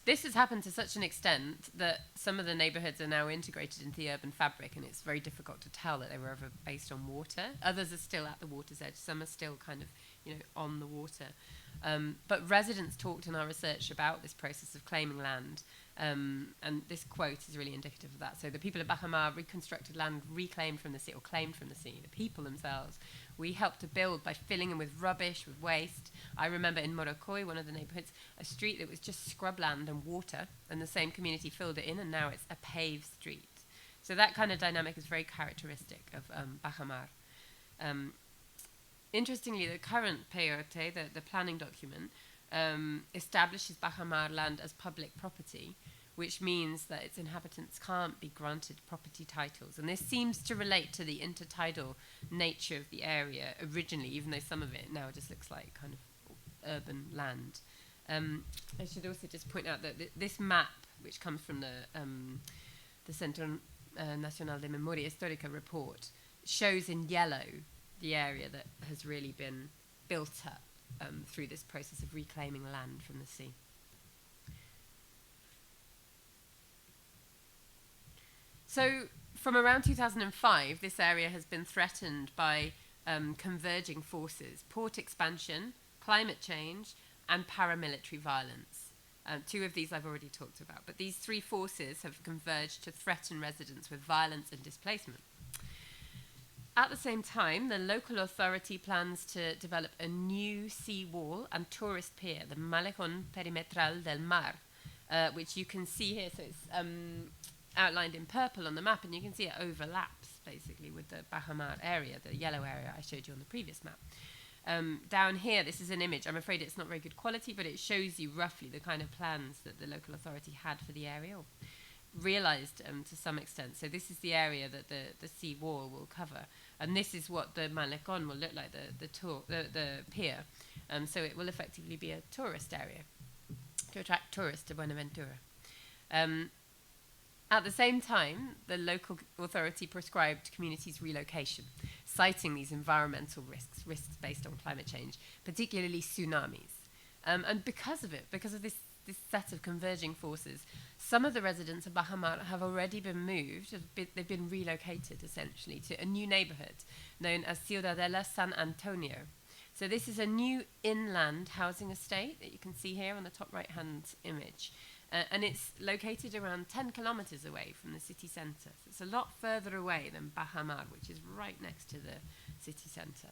This has happened to such an extent that some of the neighborhoods are now integrated into the urban fabric, and it's very difficult to tell that they were ever based on water. Others are still at the water's edge. Some are still kind of, on the water. But residents talked in our research about this process of claiming land, and this quote is really indicative of that. So the people of Bajamar reconstructed land reclaimed from the sea, or claimed from the sea. The people themselves. We helped to build by filling in with rubbish, with waste. I remember in Moroccoy, one of the neighborhoods, a street that was just scrubland and water, and the same community filled it in, and now it's a paved street. So that kind of dynamic is very characteristic of Bajamar. Interestingly, the current peyote, the planning document, establishes Bajamar land as public property, which means that its inhabitants can't be granted property titles. And this seems to relate to the intertidal nature of the area originally, even though some of it now just looks like kind of urban land. I should also just point out that this map, which comes from the Centro Nacional de Memoria Histórica report, shows in yellow the area that has really been built up through this process of reclaiming land from the sea. So from around 2005, this area has been threatened by converging forces: port expansion, climate change, and paramilitary violence. Two of these I've already talked about, but these three forces have converged to threaten residents with violence and displacement. At the same time, the local authority plans to develop a new sea wall and tourist pier, the Malecon Perimetral del Mar, which you can see here. So it's outlined in purple on the map, and you can see it overlaps basically with the Bajamar area, the yellow area I showed you on the previous map. Down here, this is an image. I'm afraid it's not very good quality, but it shows you roughly the kind of plans that the local authority had for the area, or realized to some extent. So this is the area that the sea wall will cover, and this is what the Malecon will look like, the pier. So it will effectively be a tourist area to attract tourists to Buenaventura. At the same time, the local authority prescribed communities relocation, citing these environmental risks based on climate change, particularly tsunamis. And because of this set of converging forces, some of the residents of Bajamar have already been moved, they've been relocated essentially to a new neighborhood known as Ciudadela San Antonio. So this is a new inland housing estate that you can see here on the top right-hand image. And it's located around 10 kilometers away from the city centre. So it's a lot further away than Bajamar, which is right next to the city centre.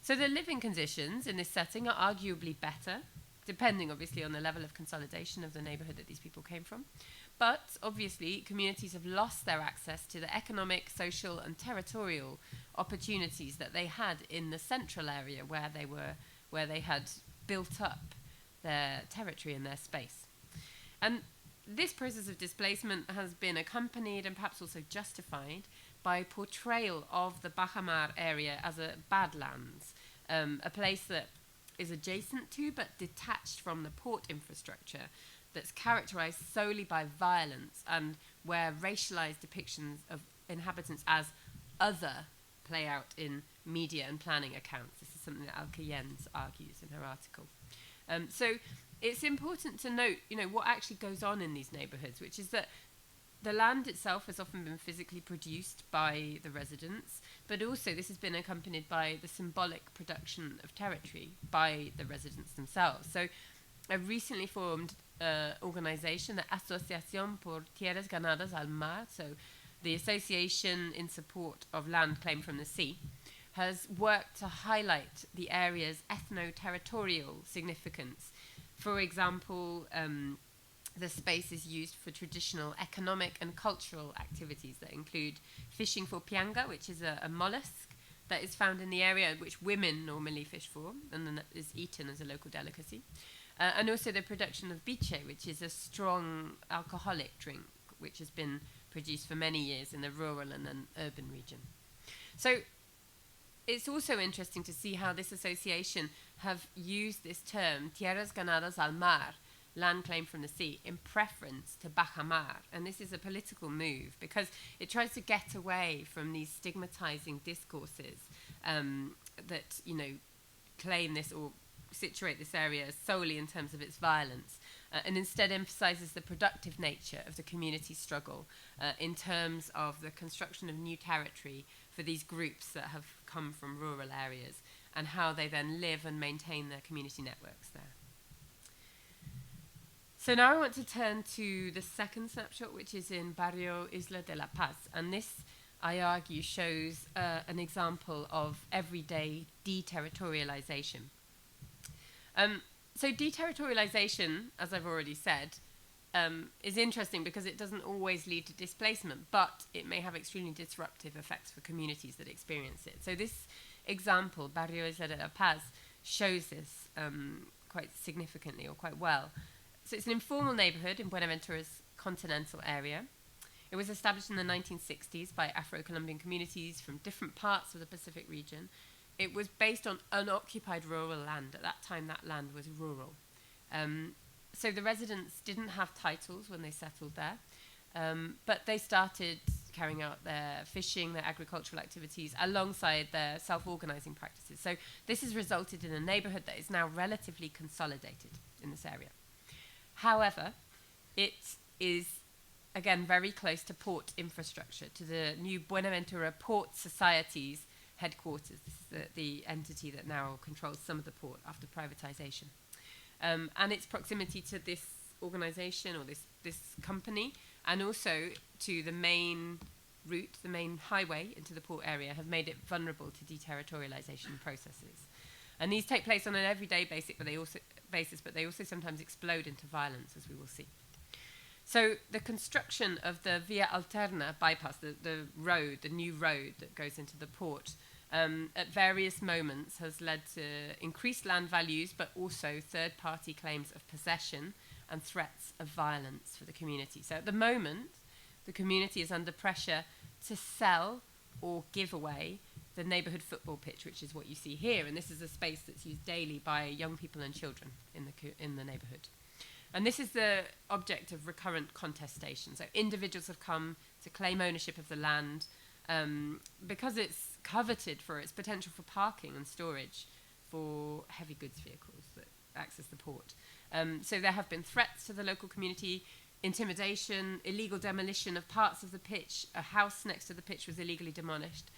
So the living conditions in this setting are arguably better, depending obviously on the level of consolidation of the neighbourhood that these people came from. But obviously communities have lost their access to the economic, social and territorial opportunities that they had in the central area where they had built up their territory and their space. And this process of displacement has been accompanied and perhaps also justified by portrayal of the Bajamar area as a badlands, a place that is adjacent to but detached from the port infrastructure, that's characterized solely by violence, and where racialized depictions of inhabitants as other play out in media and planning accounts. This is something that Alkayens argues in her article. So it's important to note, what actually goes on in these neighborhoods, which is that the land itself has often been physically produced by the residents, but also this has been accompanied by the symbolic production of territory by the residents themselves. So a recently formed organization, the Asociación por Tierras Ganadas al Mar, so the Association in Support of Land Claimed from the Sea, has worked to highlight the area's ethnoterritorial significance. For example, the space is used for traditional economic and cultural activities that include fishing for pianga, which is a mollusk that is found in the area, which women normally fish for, and then is eaten as a local delicacy. And also the production of biche, which is a strong alcoholic drink, which has been produced for many years in the rural and then urban region. So it's also interesting to see how this association have used this term, tierras ganadas al mar, land claimed from the sea, in preference to Bajamar. And this is a political move because it tries to get away from these stigmatizing discourses that, claim this or situate this area solely in terms of its violence, and instead emphasizes the productive nature of the community struggle in terms of the construction of new territory for these groups that have come from rural areas, and how they then live and maintain their community networks there. So now I want to turn to the second snapshot, which is in Barrio La Paz, and this, I argue, shows an example of everyday de-territorialization. So de-territorialization, as I've already said, is interesting because it doesn't always lead to displacement, but it may have extremely disruptive effects for communities that experience it. So this example, Barrio La Paz, shows this quite significantly or quite well. So it's an informal neighborhood in Buenaventura's continental area. It was established in the 1960s by Afro-Colombian communities from different parts of the Pacific region. It was based on unoccupied rural land. At that time, that land was rural. So the residents didn't have titles when they settled there, but they started carrying out their fishing, their agricultural activities, alongside their self-organizing practices. So this has resulted in a neighborhood that is now relatively consolidated in this area. However, it is, again, very close to port infrastructure, to the new Buenaventura Port Society's headquarters. This is the entity that now controls some of the port after privatization. And its proximity to this organization or this company, and also to the main route, the main highway into the port area, have made it vulnerable to de-territorialization processes. And these take place on an everyday basis, but they also sometimes explode into violence, as we will see. So the construction of the Via Alterna bypass, the road, the new road that goes into the port, at various moments has led to increased land values, but also third-party claims of possession and threats of violence for the community. So at the moment, the community is under pressure to sell or give away the neighborhood football pitch, which is what you see here. And this is a space that's used daily by young people and children in the neighborhood. And this is the object of recurrent contestation. So individuals have come to claim ownership of the land because it's coveted for its potential for parking and storage for heavy goods vehicles that access the port. So there have been threats to the local community, intimidation, illegal demolition of parts of the pitch. A house next to the pitch was illegally demolished.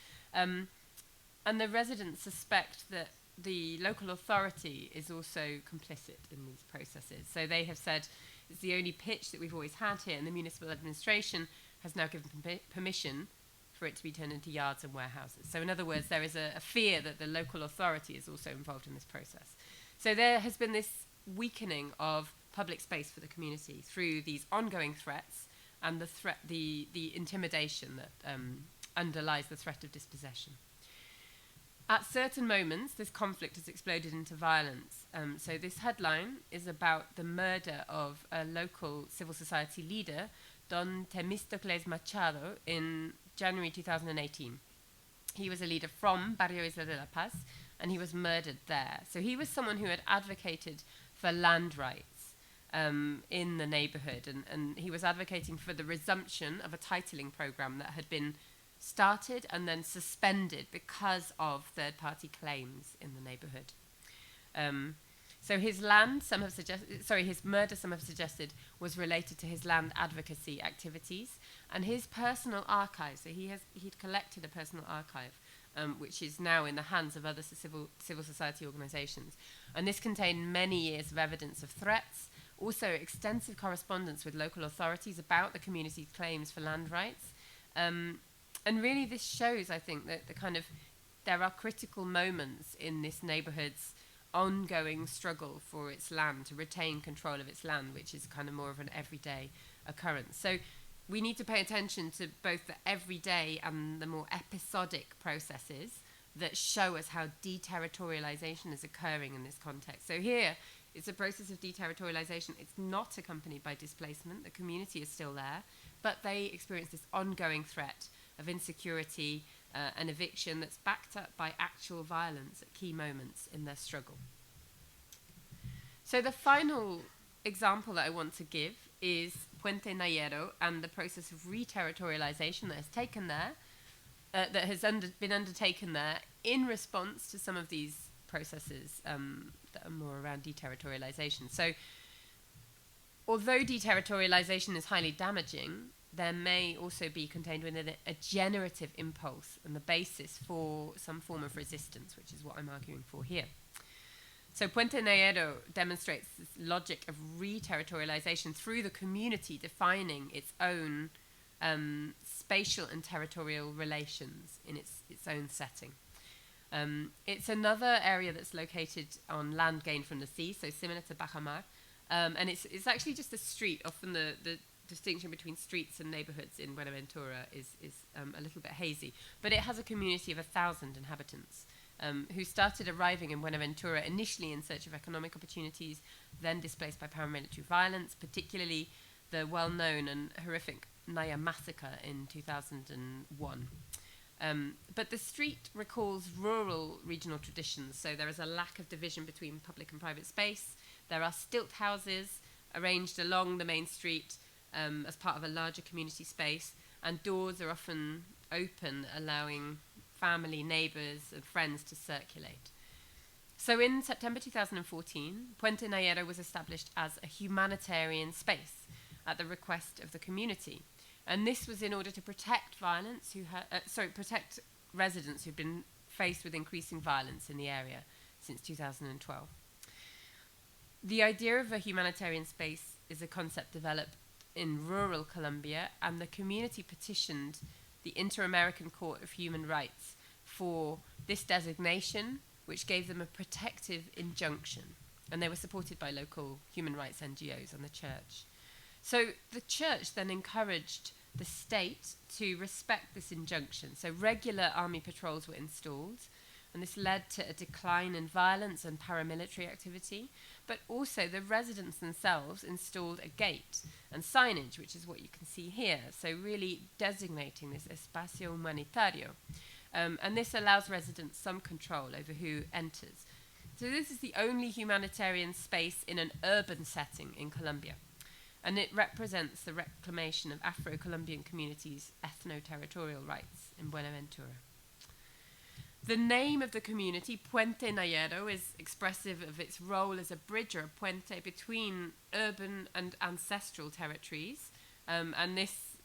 And the residents suspect that the local authority is also complicit in these processes. So they have said it's the only pitch that we've always had here, and the municipal administration has now given permission for it to be turned into yards and warehouses. So in other words, there is a fear that the local authority is also involved in this process. So there has been this weakening of public space for the community through these ongoing threats and the intimidation that underlies the threat of dispossession. At certain moments, this conflict has exploded into violence. So this headline is about the murder of a local civil society leader, Don Temistocles Machado, in January 2018. He was a leader from Barrio La Paz, and he was murdered there. So he was someone who had advocated for land rights in the neighborhood, and he was advocating for the resumption of a titling program that had been started and then suspended because of third-party claims in the neighborhood. So his land, his murder, some have suggested, was related to his land advocacy activities and his personal archive. So he'd collected a personal archive, which is now in the hands of other civil society organizations. And this contained many years of evidence of threats, also extensive correspondence with local authorities about the community's claims for land rights. And really this shows, I think, that there are critical moments in this neighborhood's ongoing struggle for its land, to retain control of its land, which is kind of more of an everyday occurrence. So we need to pay attention to both the everyday and the more episodic processes that show us how de-territorialization is occurring in this context. So here, it's a process of de-territorialization. It's not accompanied by displacement. The community is still there, but they experience this ongoing threat of insecurity and eviction that's backed up by actual violence at key moments in their struggle. So the final example that I want to give is Puente Negro and the process of re-territorialization that has taken there, been undertaken there in response to some of these processes that are more around de-territorialization. So, although de-territorialization is highly damaging, there may also be contained within it a generative impulse and the basis for some form of resistance, which is what I'm arguing for here. So Puente Negro demonstrates this logic of re-territorialization through the community defining its own spatial and territorial relations in its own setting. It's another area that's located on land gained from the sea, so similar to Bajamar, and it's actually just a street. Often the distinction between streets and neighborhoods in Buenaventura is a little bit hazy, but it has a community of 1,000 inhabitants who started arriving in Buenaventura initially in search of economic opportunities, then displaced by paramilitary violence, particularly the well-known and horrific Naya massacre in 2001. But the street recalls rural regional traditions, so there is a lack of division between public and private space. There are stilt houses arranged along the main street as part of a larger community space, and doors are often open, allowing family, neighbours and friends to circulate. So in September 2014, Puente Negro was established as a humanitarian space at the request of the community. And this was in order to protect protect residents who've been faced with increasing violence in the area since 2012. The idea of a humanitarian space is a concept developed in rural Colombia, and the community petitioned the Inter-American Court of Human Rights for this designation, which gave them a protective injunction. And they were supported by local human rights NGOs and the church. So the church then encouraged the state to respect this injunction. So regular army patrols were installed, and this led to a decline in violence and paramilitary activity. But also the residents themselves installed a gate and signage, which is what you can see here. So really designating this espacio humanitario. And this allows residents some control over who enters. So this is the only humanitarian space in an urban setting in Colombia. And it represents the reclamation of Afro-Colombian communities' ethnoterritorial rights in Buenaventura. The name of the community, Puente Negro, is expressive of its role as a bridge or a puente between urban and ancestral territories. And this,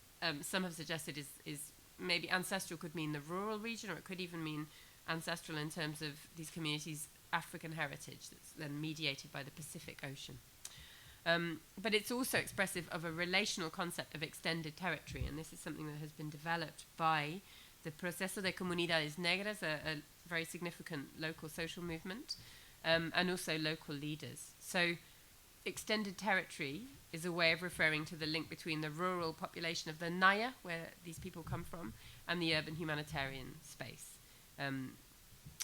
some have suggested, is maybe ancestral could mean the rural region, or it could even mean ancestral in terms of these communities' African heritage that's then mediated by the Pacific Ocean. But it's also expressive of a relational concept of extended territory, and this is something that has been developed by the Proceso de Comunidades Negras, a very significant local social movement, and also local leaders. So extended territory is a way of referring to the link between the rural population of the Naya, where these people come from, and the urban humanitarian space.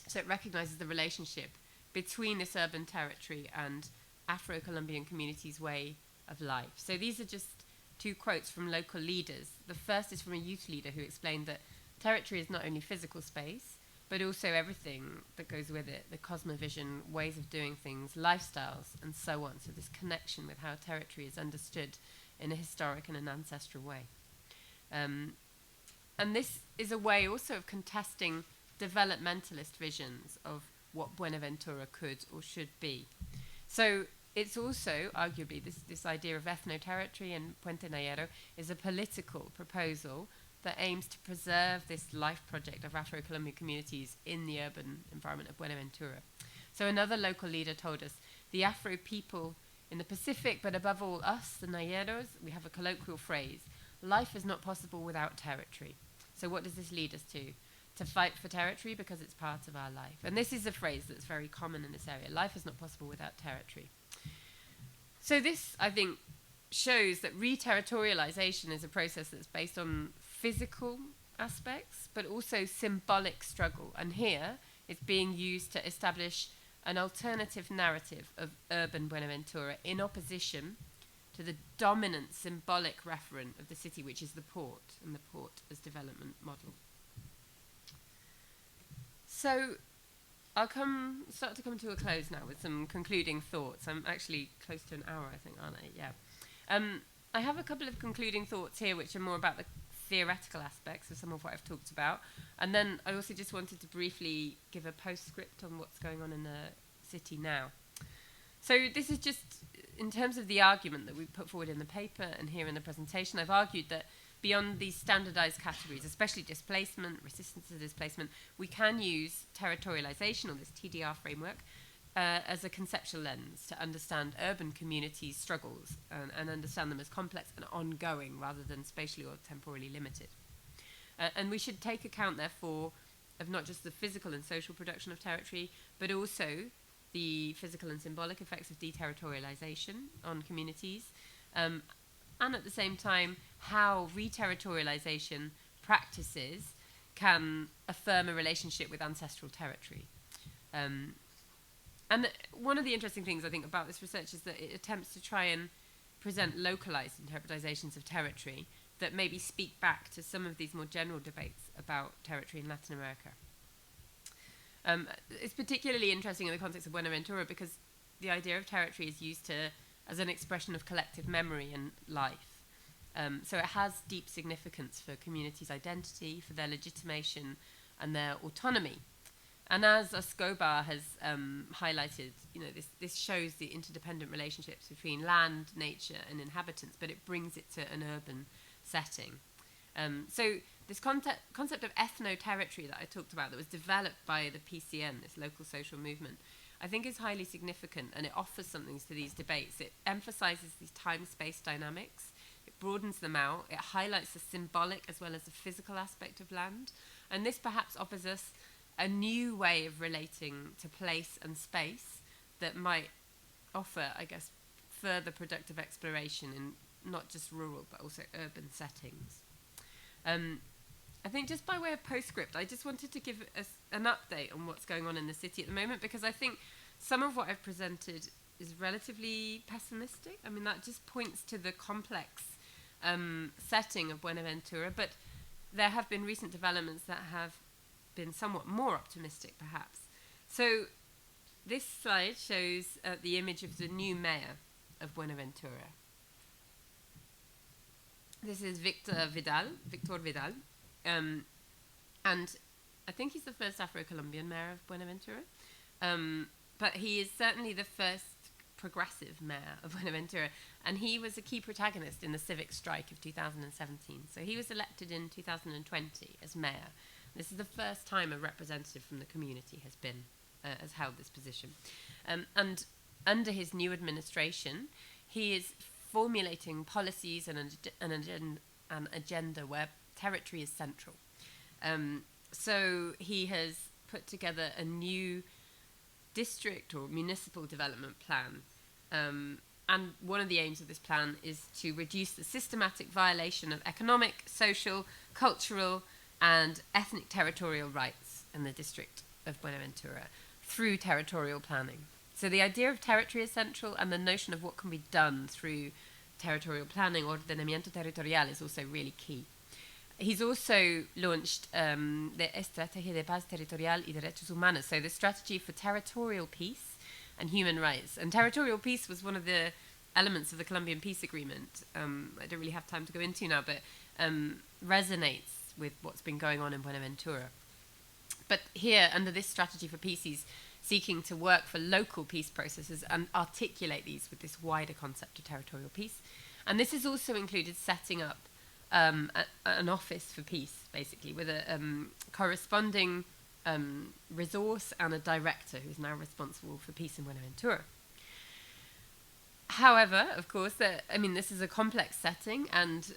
So it recognizes the relationship between this urban territory and Afro-Colombian communities' way of life. So these are just two quotes from local leaders. The first is from a youth leader who explained that territory is not only physical space, but also everything that goes with it, the cosmovision, ways of doing things, lifestyles, and so on. So this connection with how territory is understood in a historic and an ancestral way. And this is a way also of contesting developmentalist visions of what Buenaventura could or should be. So it's also, arguably, this idea of ethnoterritory and Puente Negro is a political proposal that aims to preserve this life project of Afro-Colombian communities in the urban environment of Buenaventura. So another local leader told us, the Afro people in the Pacific, but above all us, the Nayeros, we have a colloquial phrase, life is not possible without territory. So what does this lead us to? To fight for territory because it's part of our life. And this is a phrase that's very common in this area. Life is not possible without territory. So this, I think, shows that re-territorialization is a process that's based on physical aspects, but also symbolic struggle. And here, it's being used to establish an alternative narrative of urban Buenaventura in opposition to the dominant symbolic referent of the city, which is the port, and the port as development model. So I'll start to come to a close now with some concluding thoughts. I'm actually close to an hour, I think, aren't I? Yeah. I have a couple of concluding thoughts here, which are more about the theoretical aspects of some of what I've talked about. And then I also just wanted to briefly give a postscript on what's going on in the city now. So this is just in terms of the argument that we put forward in the paper and here in the presentation. I've argued that beyond these standardized categories, especially displacement, resistance to displacement, we can use territorialization, or this TDR framework, as a conceptual lens to understand urban communities' struggles and understand them as complex and ongoing rather than spatially or temporally limited. And we should take account, therefore, of not just the physical and social production of territory, but also the physical and symbolic effects of de-territorialization on communities, and at the same time, how re-territorialization practices can affirm a relationship with ancestral territory. And one of the interesting things I think about this research is that it attempts to try and present localized interpretations of territory that maybe speak back to some of these more general debates about territory in Latin America. It's particularly interesting in the context of Buenaventura because the idea of territory is used as an expression of collective memory and life. So it has deep significance for communities' identity, for their legitimation and their autonomy. And as Escobar has highlighted, this shows the interdependent relationships between land, nature, and inhabitants, but it brings it to an urban setting. So this concept of ethnoterritory that I talked about, that was developed by the PCN, this local social movement, I think is highly significant, and it offers something to these debates. It emphasizes these time-space dynamics. It broadens them out. It highlights the symbolic as well as the physical aspect of land. And this perhaps offers us a new way of relating to place and space that might offer, I guess, further productive exploration in not just rural but also urban settings. I think just by way of postscript, I just wanted to give us an update on what's going on in the city at the moment, because I think some of what I've presented is relatively pessimistic. I mean, that just points to the complex setting of Buenaventura, but there have been recent developments that have been somewhat more optimistic, perhaps. So this slide shows the image of the new mayor of Buenaventura. This is Victor Vidal. And I think he's the first Afro-Colombian mayor of Buenaventura. But he is certainly the first progressive mayor of Buenaventura. And he was a key protagonist in the civic strike of 2017. So he was elected in 2020 as mayor. This is the first time a representative from the community has held this position. And under his new administration, he is formulating policies and an agenda where territory is central. So he has put together a new district or municipal development plan. And one of the aims of this plan is to reduce the systematic violation of economic, social, cultural, and ethnic territorial rights in the district of Buenaventura through territorial planning. So the idea of territory is central, and the notion of what can be done through territorial planning, ordenamiento territorial, is also really key. He's also launched the Estrategia de Paz Territorial y Derechos Humanos, so the strategy for territorial peace and human rights. And territorial peace was one of the elements of the Colombian peace agreement. I don't really have time to go into now, but resonates with what's been going on in Buenaventura. But here, under this strategy for peace, he's seeking to work for local peace processes and articulate these with this wider concept of territorial peace. And this has also included setting up an office for peace, basically, with a corresponding resource and a director who's now responsible for peace in Buenaventura. However, of course, this is a complex setting, and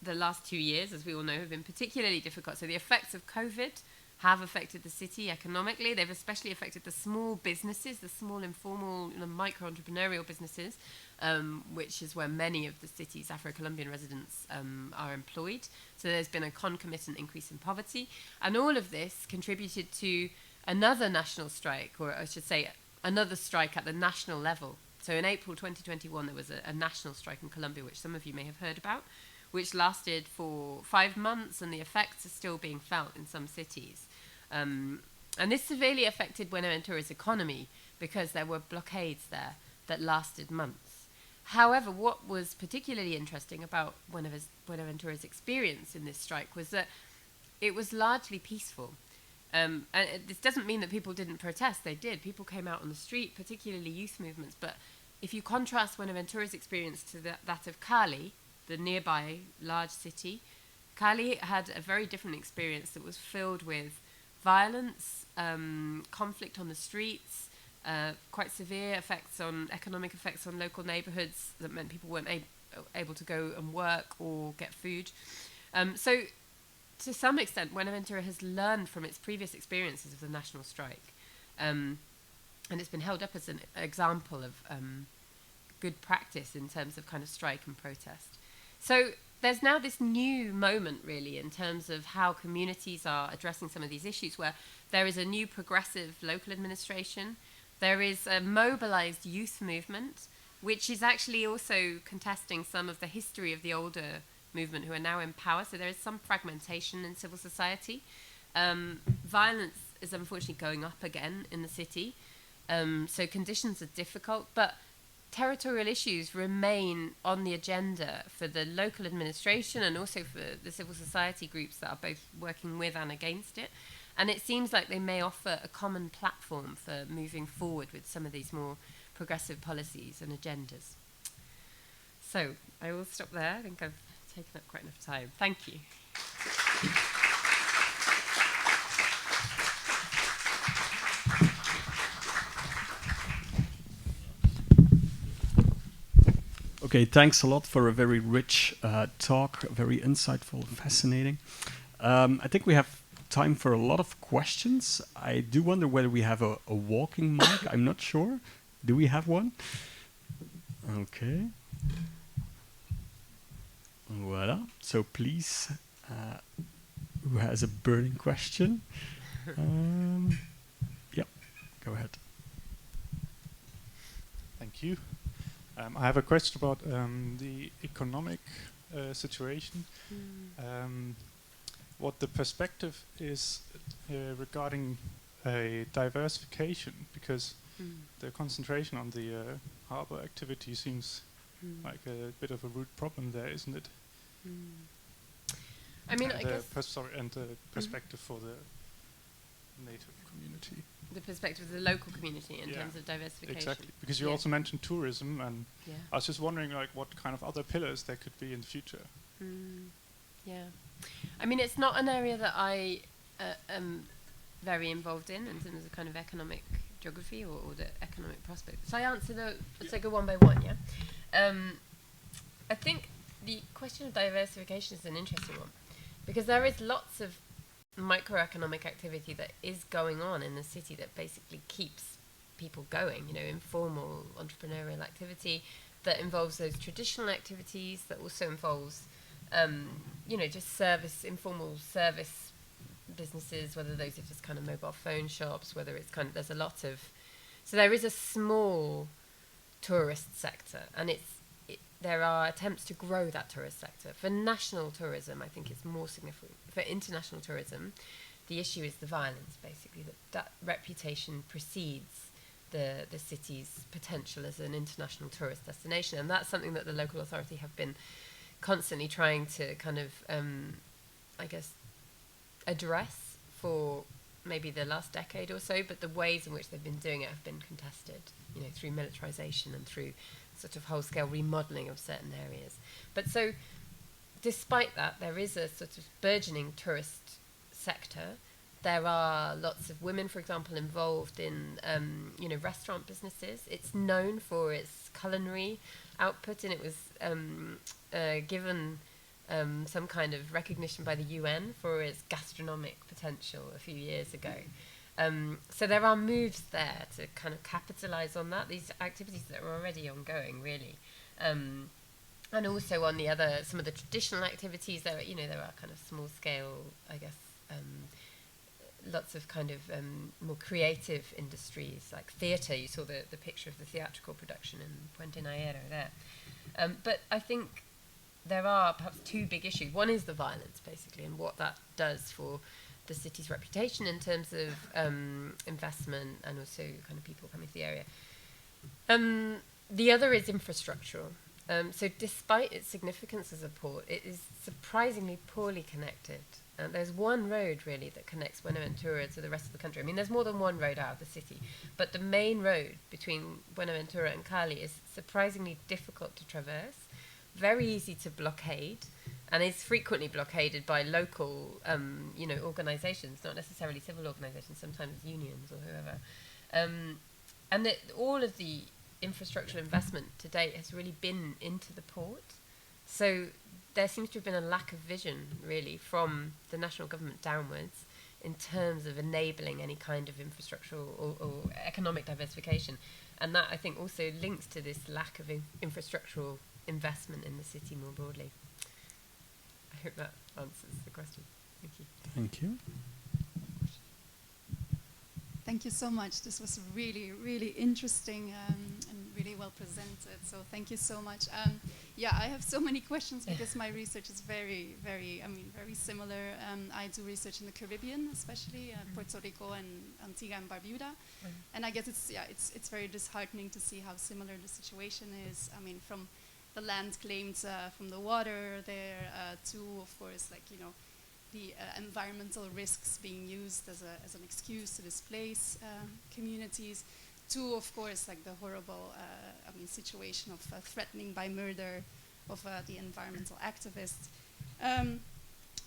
the last 2 years, as we all know, have been particularly difficult. So the effects of COVID have affected the city economically. They've especially affected the small businesses, the small informal micro-entrepreneurial businesses, which is where many of the city's Afro-Colombian residents are employed. So there's been a concomitant increase in poverty. And all of this contributed to another national strike, or I should say another strike at the national level. So in April 2021, there was a national strike in Colombia, which some of you may have heard about, which lasted for 5 months, and the effects are still being felt in some cities. And this severely affected Buenaventura's economy because there were blockades there that lasted months. However, what was particularly interesting about Buenaventura's experience in this strike was that it was largely peaceful. And this doesn't mean that people didn't protest. They did. People came out on the street, particularly youth movements. But if you contrast Buenaventura's experience to that of Cali, the nearby large city, Cali had a very different experience that was filled with violence, conflict on the streets, quite severe economic effects on local neighborhoods that meant people weren't able to go and work or get food. So to some extent, Buenaventura has learned from its previous experiences of the national strike. And it's been held up as an example of good practice in terms of kind of strike and protest. So there's now this new moment, really, in terms of how communities are addressing some of these issues, where there is a new progressive local administration. There is a mobilized youth movement, which is actually also contesting some of the history of the older movement who are now in power. So there is some fragmentation in civil society. Violence is unfortunately going up again in the city. So conditions are difficult, but territorial issues remain on the agenda for the local administration and also for the civil society groups that are both working with and against it. And it seems like they may offer a common platform for moving forward with some of these more progressive policies and agendas. So I will stop there. I think I've taken up quite enough time. Thank you. Okay, thanks a lot for a very rich talk, very insightful, fascinating. I think we have time for a lot of questions. I do wonder whether we have a walking mic. I'm not sure. Do we have one? Okay. Voila. So please, who has a burning question? Yeah, go ahead. Thank you. I have a question about the economic situation. What the perspective is regarding a diversification, because the concentration on the harbor activity seems like a bit of a root problem there, isn't it? I mean, and I guess... and the perspective for the native community. The perspective of the local community in terms of diversification. Exactly, because you also mentioned tourism, and I was just wondering, like, what kind of other pillars there could be in the future. Yeah, I mean, it's not an area that I am very involved in terms of kind of economic geography or the economic prospect. So I answer let's go one by one, yeah? I think the question of diversification is an interesting one, because there is lots of microeconomic activity that is going on in the city that basically keeps people going, you know, informal entrepreneurial activity that involves those traditional activities, that also involves, you know, just informal service businesses, whether those are just kind of mobile phone shops, whether it's kind of, there's a lot of, so there is a small tourist sector, and there are attempts to grow that tourist sector. For national tourism, I think it's more significant. For international tourism, the issue is the violence, basically, that reputation precedes the city's potential as an international tourist destination. And that's something that the local authority have been constantly trying to kind of, I guess, address for maybe the last decade or so, but the ways in which they've been doing it have been contested, you know, through militarization and through sort of whole-scale remodeling of certain areas. But so, despite that, there is a sort of burgeoning tourist sector. There are lots of women, for example, involved in, you know, restaurant businesses. It's known for its culinary output, and it was given some kind of recognition by the UN for its gastronomic potential a few years ago. So there are moves there to kind of capitalize on that, these activities that are already ongoing, really. And also on the other, some of the traditional activities, there are kind of small scale, I guess, lots of kind of more creative industries, like theatre. You saw the picture of the theatrical production in Puente Negro there. But I think there are perhaps two big issues. One is the violence, basically, and what that does for the city's reputation in terms of investment and also kind of people coming to the area. The other is infrastructural. So despite its significance as a port, it is surprisingly poorly connected. There's one road really that connects Buenaventura to the rest of the country. I mean, there's more than one road out of the city, but the main road between Buenaventura and Cali is surprisingly difficult to traverse, very easy to blockade, and is frequently blockaded by local, organizations, not necessarily civil organizations, sometimes unions or whoever. And all of the infrastructural investment to date has really been into the port. So there seems to have been a lack of vision, really, from the national government downwards in terms of enabling any kind of infrastructural or economic diversification. And that, I think, also links to this lack of infrastructural investment in the city more broadly. I hope that answers the question. Thank you. Thank you. Thank you so much. This was really, really interesting and really well presented. So thank you so much. I have so many questions because my research is very similar. I do research in the Caribbean, especially Puerto Rico and Antigua and Barbuda. And I guess it's very disheartening to see how similar the situation is. I mean, from the land claimed from the water there to, of course, the environmental risks being used as an excuse to displace communities, to, of course, the horrible situation of threatening by murder of the environmental activists.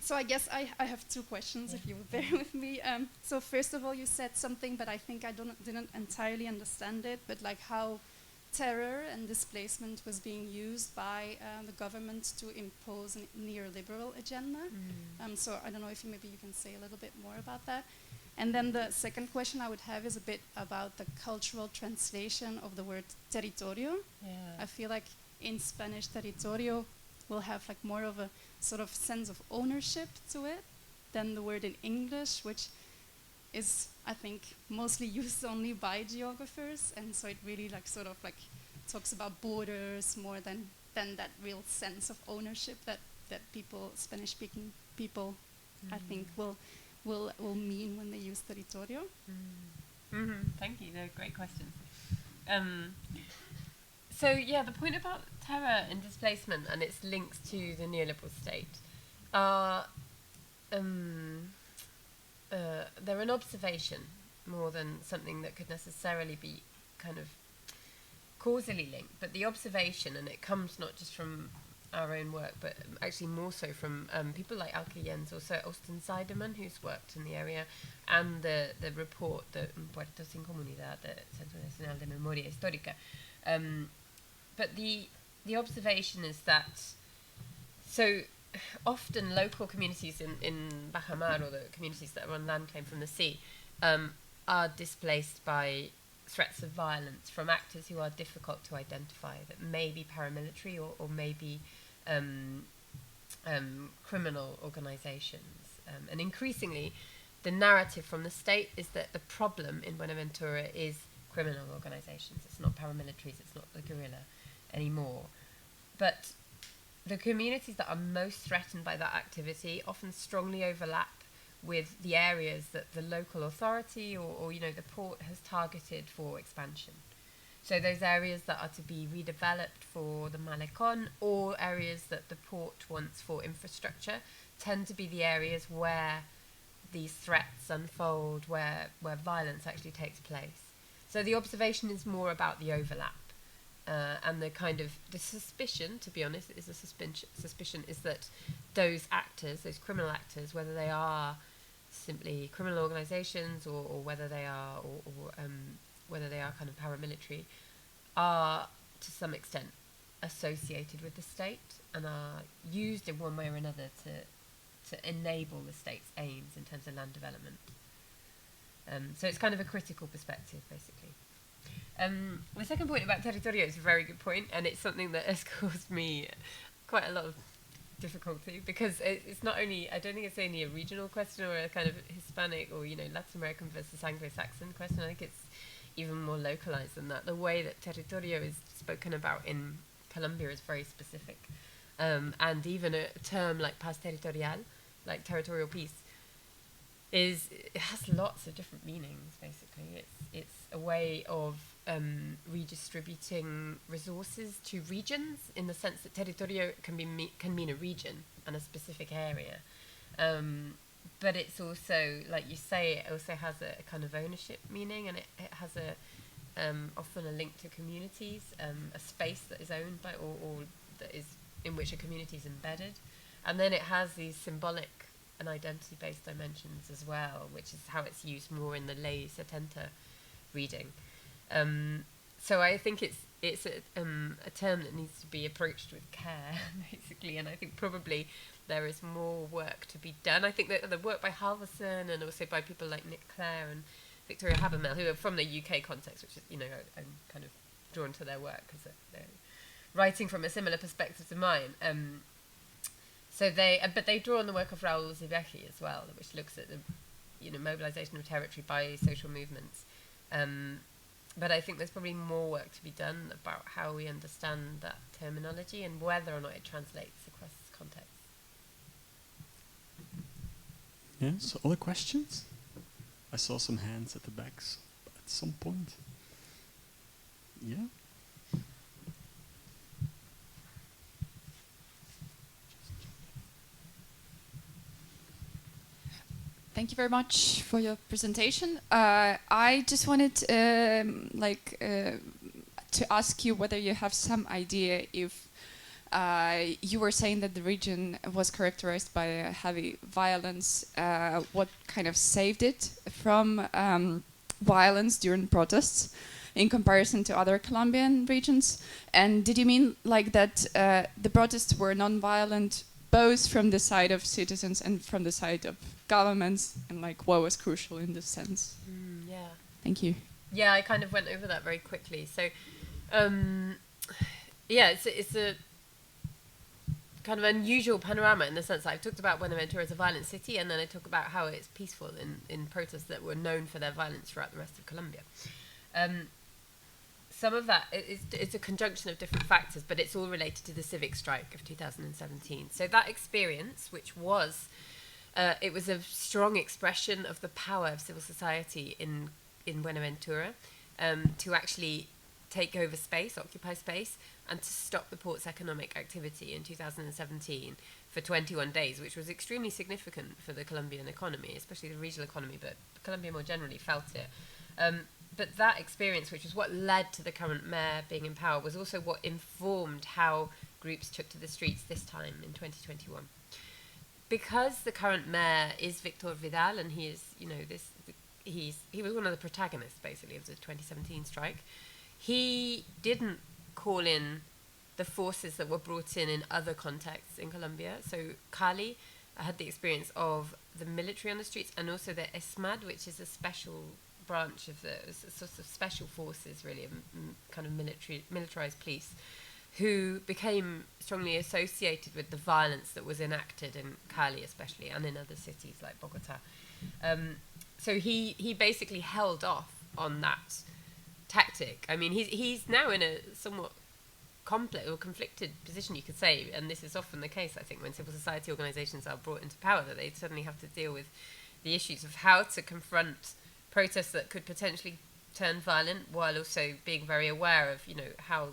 So I guess I have two questions, if you would bear with me. So first of all, you said something, but I think I didn't entirely understand it, but how terror and displacement was being used by the government to impose a neoliberal agenda. So I don't know if maybe you can say a little bit more about that. And then the second question I would have is a bit about the cultural translation of the word territorio. I feel like in Spanish, territorio will have more of a sort of sense of ownership to it than the word in English, which is, I think, mostly used only by geographers, and so it really talks about borders more than that real sense of ownership that people, Spanish-speaking people, I think will mean when they use territorio. Thank you. They're great questions. So the point about terror and displacement and its links to the neoliberal state are they're an observation more than something that could necessarily be kind of causally linked. But the observation, and it comes not just from our own work, but actually more so from people like Alke Jens, also Austin Seidemann, who's worked in the area, and the report, the Puertos sin Comunidad, the Centro Nacional de Memoria Histórica. But the observation is that so often local communities in Bajamar, or the communities that are on land claim from the sea, are displaced by threats of violence from actors who are difficult to identify, that may be paramilitary or may be criminal organizations. And increasingly, the narrative from the state is that the problem in Buenaventura is criminal organizations. It's not paramilitaries, it's not the guerrilla anymore. But the communities that are most threatened by that activity often strongly overlap with the areas that the local authority or the port has targeted for expansion. So those areas that are to be redeveloped for the Malecon, or areas that the port wants for infrastructure, tend to be the areas where these threats unfold, where violence actually takes place. So the observation is more about the overlap. And the kind of the suspicion, to be honest, is a suspicion is that those actors, those criminal actors, whether they are simply criminal organizations or whether they are whether they are kind of paramilitary, are to some extent associated with the state and are used in one way or another to enable the state's aims in terms of land development. So it's kind of a critical perspective, basically. The second point about territorio is a very good point, and it's something that has caused me quite a lot of difficulty, because it's not only, I don't think it's only a regional question or a kind of Hispanic or Latin American versus Anglo-Saxon question. I think it's even more localized than that. The way that territorio is spoken about in Colombia is very specific, and even a term like paz territorial, like territorial peace, it has lots of different meanings. Basically, it's a way of redistributing resources to regions, in the sense that territorio can mean a region and a specific area, but it's also, like you say, it also has a kind of ownership meaning, and it has often a link to communities, a space that is owned by or that is in which a community is embedded, and then it has these symbolic and identity-based dimensions as well, which is how it's used more in the lay setenta reading. So I think it's a term that needs to be approached with care, basically, and I think probably there is more work to be done. I think that the work by Halverson and also by people like Nick Clare and Victoria Habermel, who are from the UK context, which is, I'm kind of drawn to their work because they're writing from a similar perspective to mine. But they draw on the work of Raul Zibecki as well, which looks at the, mobilization of territory by social movements. But I think there's probably more work to be done about how we understand that terminology and whether or not it translates across contexts. Yeah, so other questions? I saw some hands at the backs at some point. Yeah? Thank you very much for your presentation. I just wanted to ask you whether you have some idea if you were saying that the region was characterized by heavy violence. What kind of saved it from violence during protests in comparison to other Colombian regions? And did you mean like that the protests were non-violent both from the side of citizens and from the side of governments, and like what was crucial in this sense? Yeah. Thank you. Yeah, I kind of went over that very quickly. So, it's a kind of unusual panorama in the sense that I've talked about Buenaventura as a violent city, and then I talk about how it's peaceful in protests that were known for their violence throughout the rest of Colombia. Some of that it's a conjunction of different factors, but it's all related to the civic strike of 2017. So that experience, which was, it was a strong expression of the power of civil society in Buenaventura to actually take over space, occupy space, and to stop the port's economic activity in 2017 for 21 days, which was extremely significant for the Colombian economy, especially the regional economy, but Colombia more generally felt it. But that experience, which was what led to the current mayor being in power, was also what informed how groups took to the streets this time in 2021. Because the current mayor is Victor Vidal, and he is, he was one of the protagonists, basically, of the 2017 strike. He didn't call in the forces that were brought in other contexts in Colombia. So Cali had the experience of the military on the streets, and also the ESMAD, which is a special branch of the sort of special forces, really, kind of militarized police, who became strongly associated with the violence that was enacted in Cali, especially, and in other cities like Bogota. So he basically held off on that tactic. I mean, he's now in a somewhat complex or conflicted position, you could say, and this is often the case, I think, when civil society organizations are brought into power, that they suddenly have to deal with the issues of how to confront protests that could potentially turn violent, while also being very aware of, how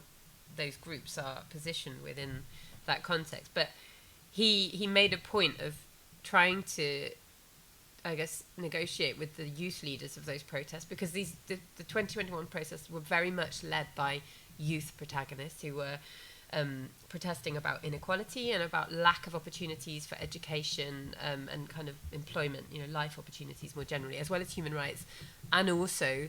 those groups are positioned within that context. But he made a point of trying to, I guess, negotiate with the youth leaders of those protests, because the 2021 protests were very much led by youth protagonists who were protesting about inequality and about lack of opportunities for education and kind of employment, life opportunities more generally, as well as human rights, and also,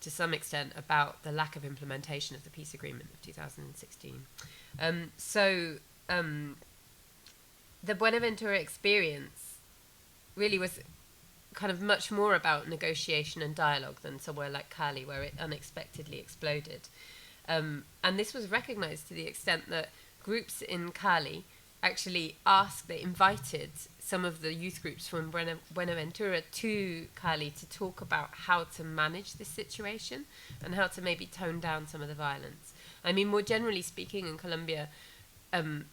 to some extent, about the lack of implementation of the peace agreement of 2016. The Buenaventura experience really was kind of much more about negotiation and dialogue than somewhere like Cali, where it unexpectedly exploded. And this was recognized to the extent that groups in Cali actually they invited some of the youth groups from Buenaventura to Cali to talk about how to manage this situation and how to maybe tone down some of the violence. I mean, more generally speaking, in Colombia,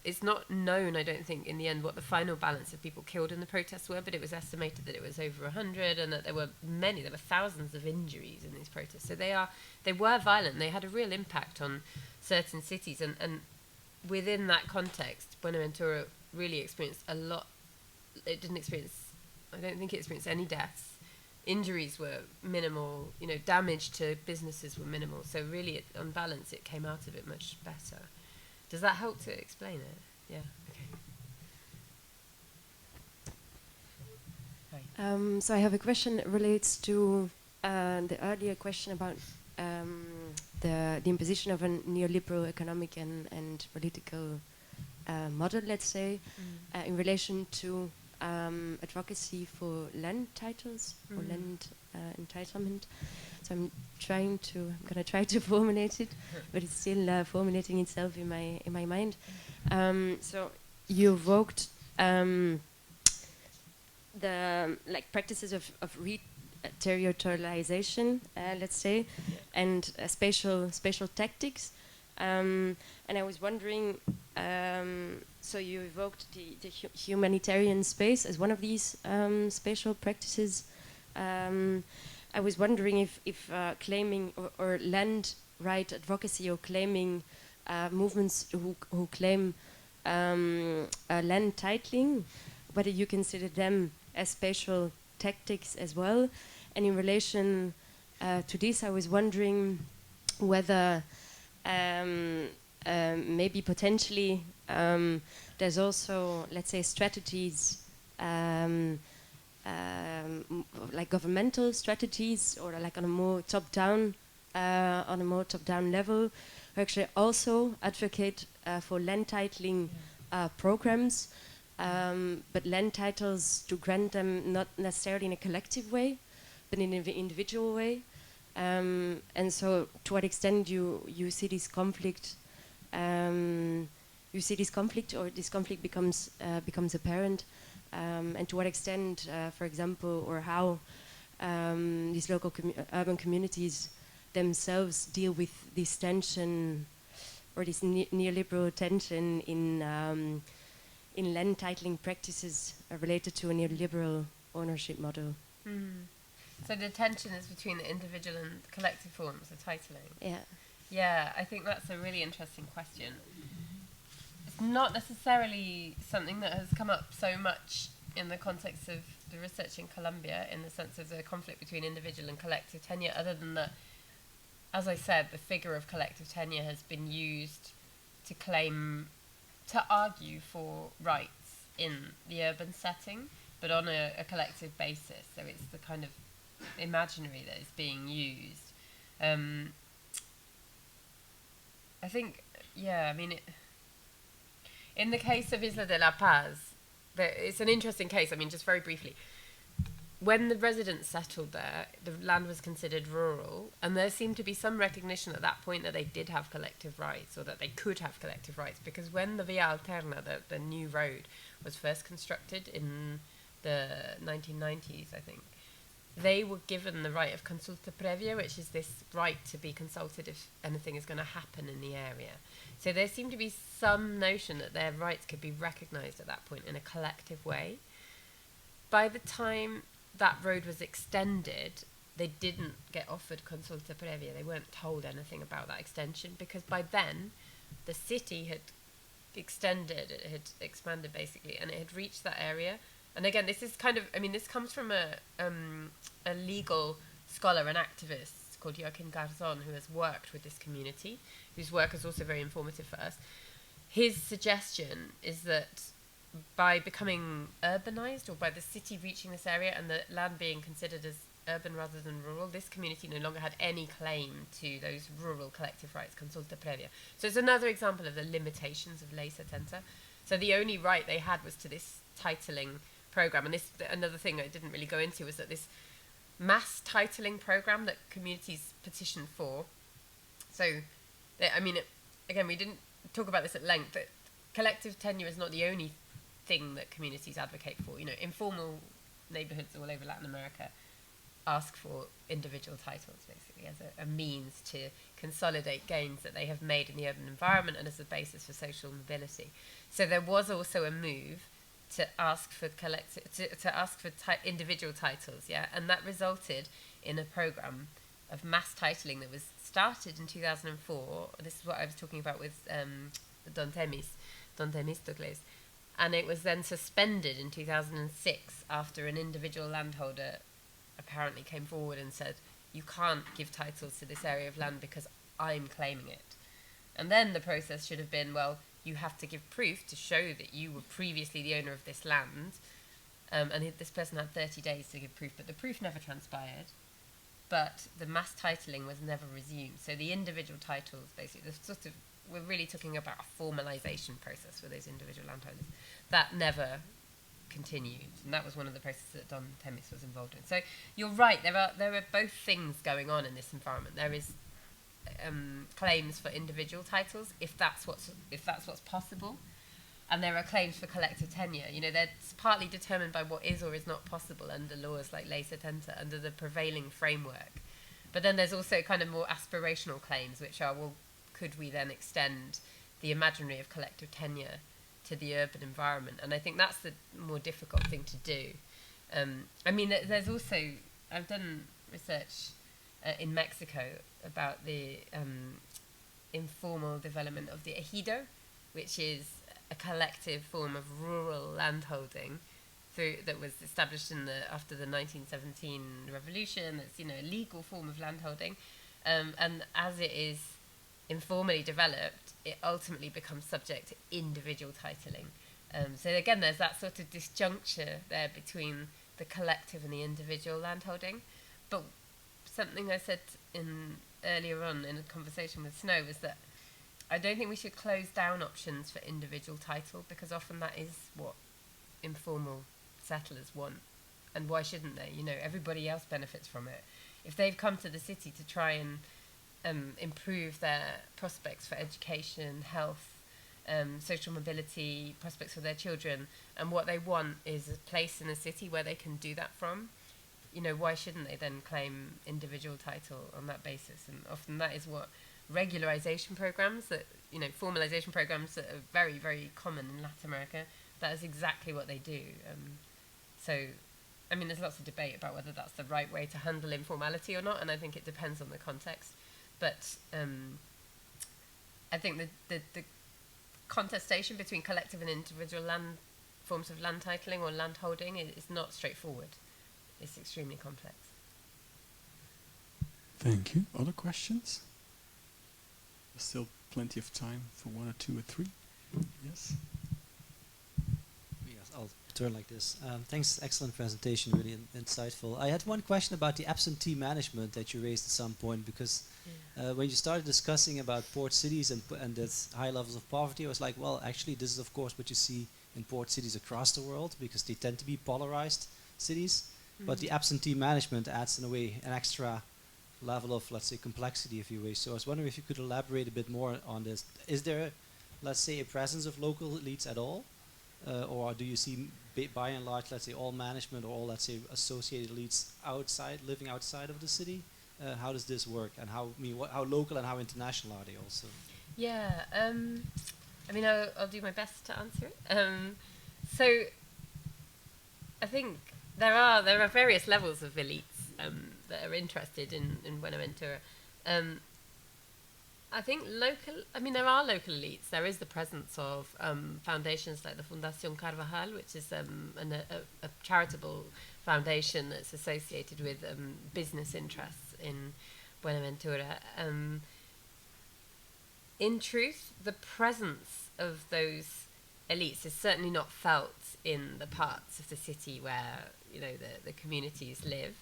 it's not known, I don't think, in the end what the final balance of people killed in the protests were, but it was estimated that it was over 100 and that there were thousands of injuries in these protests. So they were violent. They had a real impact on certain cities. And within that context, Buenaventura really experienced a lot. I don't think it experienced any deaths. Injuries were minimal, damage to businesses were minimal. So really, on balance, it came out of it much better. Does that help to explain it? Yeah. Okay. So I have a question that relates to the earlier question about the imposition of a neoliberal economic and political model, let's say, in relation to advocacy for land titles or land entitlement. So I'm going to try to formulate it, but it's still formulating itself in my mind. So you evoked the practices of re-territorialization, let's say, and spatial tactics. And I was wondering, so you evoked the humanitarian space as one of these spatial practices. I was wondering if claiming or land right advocacy or claiming movements who claim land titling, whether you consider them as spatial tactics as well. And in relation to this, I was wondering whether maybe potentially there's also, let's say, strategies like governmental strategies or like on a more top-down level, who actually also advocate for land titling programs, but land titles to grant them not necessarily in a collective way, but in an individual way. And so, to what extent you see this conflict? You see this conflict, or this conflict becomes apparent, and to what extent, for example, or how these local urban communities themselves deal with this tension, or this neoliberal tension in land titling practices related to a neoliberal ownership model. So the tension is between the individual and collective forms of titling. Yeah. Yeah, I think that's a really interesting question. It's not necessarily something that has come up so much in the context of the research in Colombia, in the sense of the conflict between individual and collective tenure, other than that, as I said, the figure of collective tenure has been used to argue for rights in the urban setting, but on a collective basis. So it's the kind of imaginary that is being used. I think, in the case of Isla de la Paz, it's an interesting case. Just very briefly. When the residents settled there, the land was considered rural, and there seemed to be some recognition at that point that they did have collective rights, or that they could have collective rights, because when the Via Alterna, the new road, was first constructed in the 1990s, I think, they were given the right of consulta previa, which is this right to be consulted if anything is going to happen in the area. So there seemed to be some notion that their rights could be recognised at that point in a collective way. By the time that road was extended, they didn't get offered consulta previa. They weren't told anything about that extension, because by then the city had extended, it had expanded basically, and it had reached that area. And again, this is kind of, this comes from a legal scholar and activist called Joaquin Garzon, who has worked with this community, whose work is also very informative for us. His suggestion is that by becoming urbanized, or by the city reaching this area and the land being considered as urban rather than rural, this community no longer had any claim to those rural collective rights, consulta previa. So it's another example of the limitations of ley 70. So the only right they had was to this titling program. And this, another thing I didn't really go into, was that this mass titling program that communities petitioned for. So, again, we didn't talk about this at length, but collective tenure is not the only thing that communities advocate for. Informal neighborhoods all over Latin America ask for individual titles, basically, as a means to consolidate gains that they have made in the urban environment and as a basis for social mobility. So there was also a move to ask for individual titles, and that resulted in a program of mass titling that was started in 2004. This is what I was talking about with Don Themistocles. And it was then suspended in 2006 after an individual landholder apparently came forward and said, you can't give titles to this area of land because I'm claiming it. And then the process should have been, well, you have to give proof to show that you were previously the owner of this land. And this person had 30 days to give proof, but the proof never transpired. But the mass titling was never resumed. So the individual titles, basically, we're really talking about a formalization process for those individual landholders. That never continued, and that was one of the processes that Don Temis was involved in. So you're right, there are both things going on in this environment. There is claims for individual titles, if that's what's possible, and there are claims for collective tenure. You know, that's partly determined by what is or is not possible under laws like Ley 70, under the prevailing framework. But then there's also kind of more aspirational claims, which are, well, could we then extend the imaginary of collective tenure to the urban environment? And I think that's the more difficult thing to do. I mean, there's also, I've done research in Mexico about the informal development of the ejido, which is a collective form of rural landholding that was established after the 1917 revolution. It's, a legal form of landholding, and as it is informally developed, it ultimately becomes subject to individual titling. So again, there's that sort of disjuncture there between the collective and the individual landholding. But something I said earlier on in a conversation with Snow was that I don't think we should close down options for individual title, because often that is what informal settlers want. And why shouldn't they? Everybody else benefits from it. If they've come to the city to try and improve their prospects for education, health, social mobility, prospects for their children, and what they want is a place in the city where they can do that from, why shouldn't they then claim individual title on that basis? And often that is what regularization programs, formalization programs that are very, very common in Latin America, that is exactly what they do. So, I mean, there's lots of debate about whether that's the right way to handle informality or not, and I think it depends on the context. But I think the contestation between collective and individual forms of land titling or land holding is not straightforward. It's extremely complex. Thank you. Other questions? There's still plenty of time for one or two or three. Yes? Yes, I'll turn like this. Thanks, excellent presentation, really insightful. I had one question about the absentee management that you raised at some point, because when you started discussing about port cities and its high levels of poverty, I was like, well, actually, this is of course what you see in port cities across the world, because they tend to be polarized cities. But the absentee management adds, in a way, an extra level of, let's say, complexity, if you wish. So I was wondering if you could elaborate a bit more on this. Is there, let's say, a presence of local elites at all? Or do you see, by and large, let's say, all management or all, let's say, associated elites living outside of the city? How does this work? And how local and how international are they also? Yeah, I mean, I'll do my best to answer it. So I think there are various levels of elites that are interested in Buenaventura. I think there are local elites. There is the presence of foundations like the Fundación Carvajal, which is a charitable foundation that's associated with business interests in Buenaventura. In truth, the presence of those elites is certainly not felt in the parts of the city where the communities live.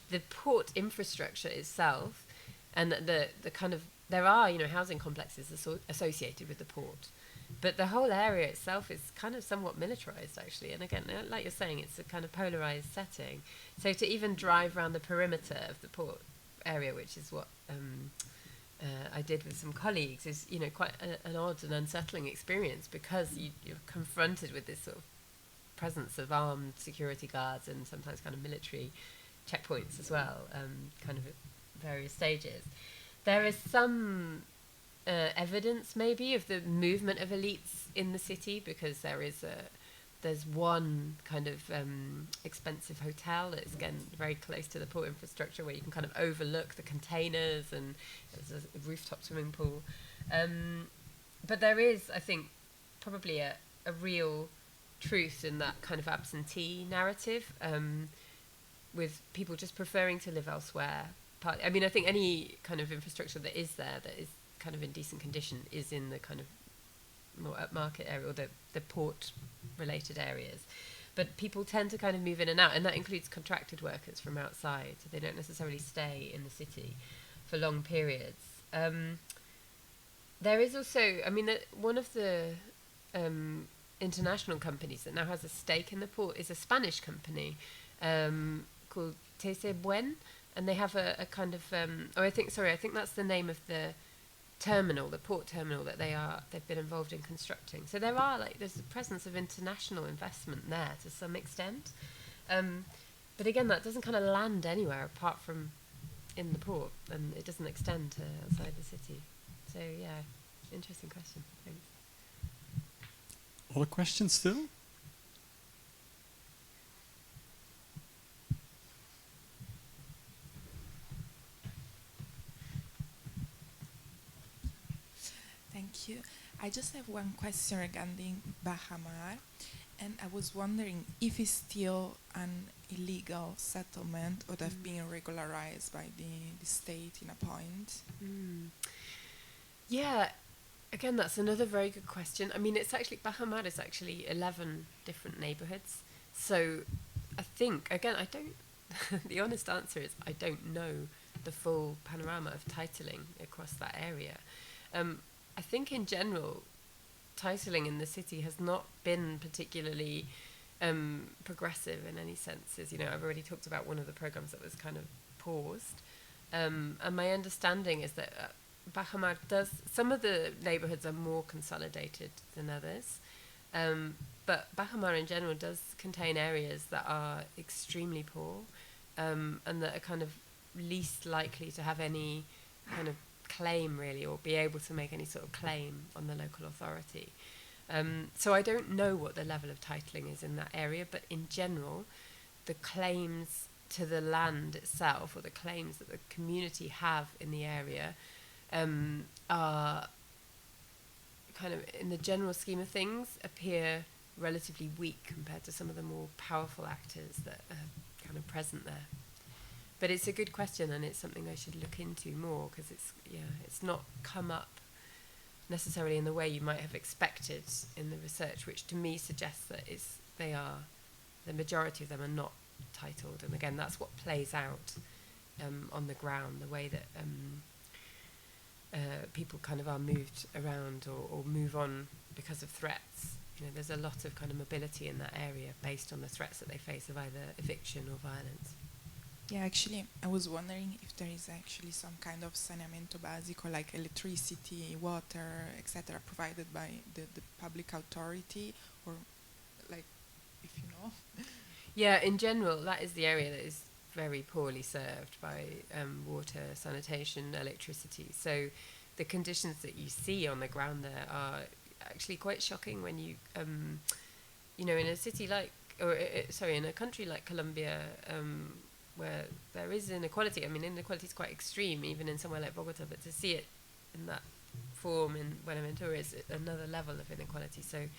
The port infrastructure itself, and there are housing complexes associated with the port, but the whole area itself is kind of somewhat militarized, actually. And again, like you're saying, it's a kind of polarized setting. So to even drive around the perimeter of the port area, which is what I did with some colleagues, is quite an odd and unsettling experience, because you're confronted with this sort of presence of armed security guards and sometimes kind of military checkpoints as well, kind of at various stages. There is some evidence maybe of the movement of elites in the city, because there's one kind of expensive hotel that's again very close to the port infrastructure, where you can kind of overlook the containers, and there's a rooftop swimming pool. But there is, I think, probably a real truth in that kind of absentee narrative, with people just preferring to live elsewhere. I mean, I think any kind of infrastructure that is there that is kind of in decent condition is in the kind of more upmarket area, or the port-related areas. But people tend to kind of move in and out, and that includes contracted workers from outside, so they don't necessarily stay in the city for long periods. There is also, I mean, one of the international companies that now has a stake in the port is a Spanish company called Buen, and they have a kind of, I think that's the name of the terminal, the port terminal that they've been involved in constructing. So there's the presence of international investment there to some extent. But again, that doesn't kind of land anywhere apart from in the port, and it doesn't extend to outside the city. So yeah, interesting question. Thanks. Other questions still? Thank you. I just have one question regarding Bahamar, and I was wondering if it's still an illegal settlement or have been regularized by the state in a point. Yeah, again, that's another very good question. I mean, Bahamar is actually 11 different neighborhoods. So I think, again, the honest answer is I don't know the full panorama of titling across that area. I think in general, titling in the city has not been particularly progressive in any senses. You know, I've already talked about one of the programs that was kind of paused. And my understanding is that Bahamar some of the neighborhoods are more consolidated than others. But Bahamar in general does contain areas that are extremely poor, and that are kind of least likely to have any kind of claim really, or be able to make any sort of claim on the local authority. So I don't know what the level of titling is in that area, but in general, the claims to the land itself, or the claims that the community have in the area, are kind of, in the general scheme of things, appear relatively weak compared to some of the more powerful actors that are kind of present there. But it's a good question, and it's something I should look into more, because it's not come up necessarily in the way you might have expected in the research, which to me suggests that the majority of them are not titled. And again, that's what plays out on the ground, the way that people kind of are moved around or move on because of threats. You know, there's a lot of kind of mobility in that area based on the threats that they face of either eviction or violence. Yeah, actually, I was wondering if there is actually some kind of saneamento básico, like electricity, water, etc., provided by the public authority, or like, if you know. Yeah, in general, that is the area that is very poorly served by water, sanitation, electricity. So the conditions that you see on the ground there are actually quite shocking when you, in a city like, in a country like Colombia, where there is inequality. I mean, inequality is quite extreme, even in somewhere like Bogota, but to see it in that form in Buenaventura is another level of inequality. So,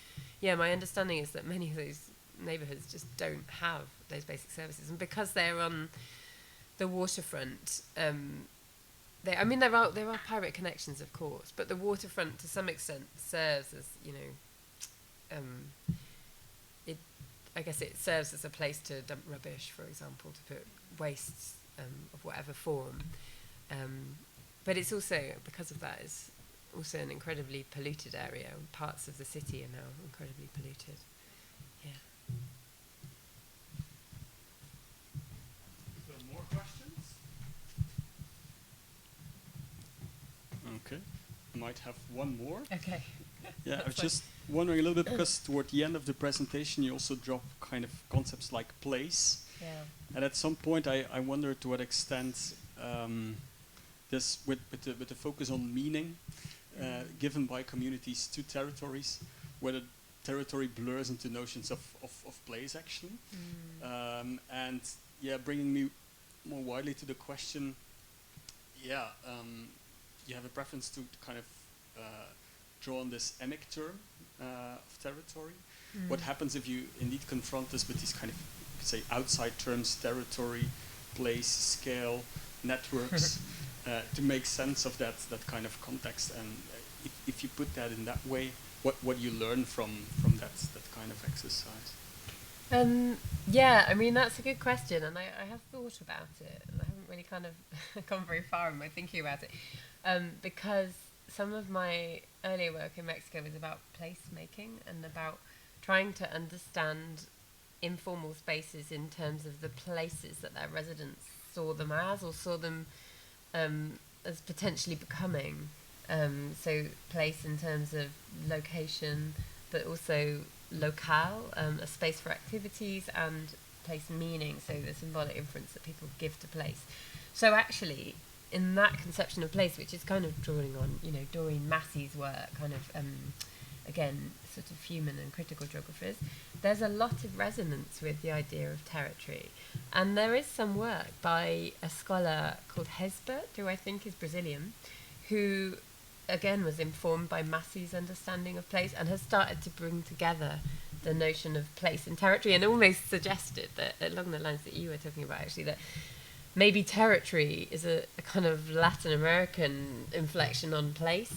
yeah, my understanding is that many of those neighborhoods just don't have those basic services. And because they're on the waterfront, there are pirate connections, of course, but the waterfront to some extent serves as, I guess it serves as a place to dump rubbish, for example, to put wastes of whatever form. But it's also, because of that, is also an incredibly polluted area. Parts of the city are now incredibly polluted. Yeah. Is there more questions? Okay. I might have one more. Okay. Yeah, I was just wondering a little bit, because toward the end of the presentation you also drop kind of concepts like place. Yeah. And at some point, I wonder to what extent this, with the focus on meaning given by communities to territories, whether territory blurs into notions of place actually, and bringing me more widely to the question. You have a preference to kind of draw on this emic term of territory. What happens if you indeed confront us with these kind of, you could say, outside terms, territory, place, scale, networks, to make sense of that kind of context? And if you put that in that way, what do you learn from that kind of exercise? Yeah, I mean, that's a good question, and I have thought about it, and I haven't really kind of gone very far in my thinking about it, because some of my earlier work in Mexico was about placemaking and about trying to understand informal spaces in terms of the places that their residents saw them as, or saw them as potentially becoming. So place in terms of location, but also locale, a space for activities, and place meaning, so the symbolic inference that people give to place. So actually, in that conception of place, which is kind of drawing on, Doreen Massey's work, kind of, again, sort of human and critical geographers, there's a lot of resonance with the idea of territory. And there is some work by a scholar called Hesbert, who I think is Brazilian, who again was informed by Massey's understanding of place and has started to bring together the notion of place and territory, and almost suggested that, along the lines that you were talking about actually, that maybe territory is a kind of Latin American inflection on place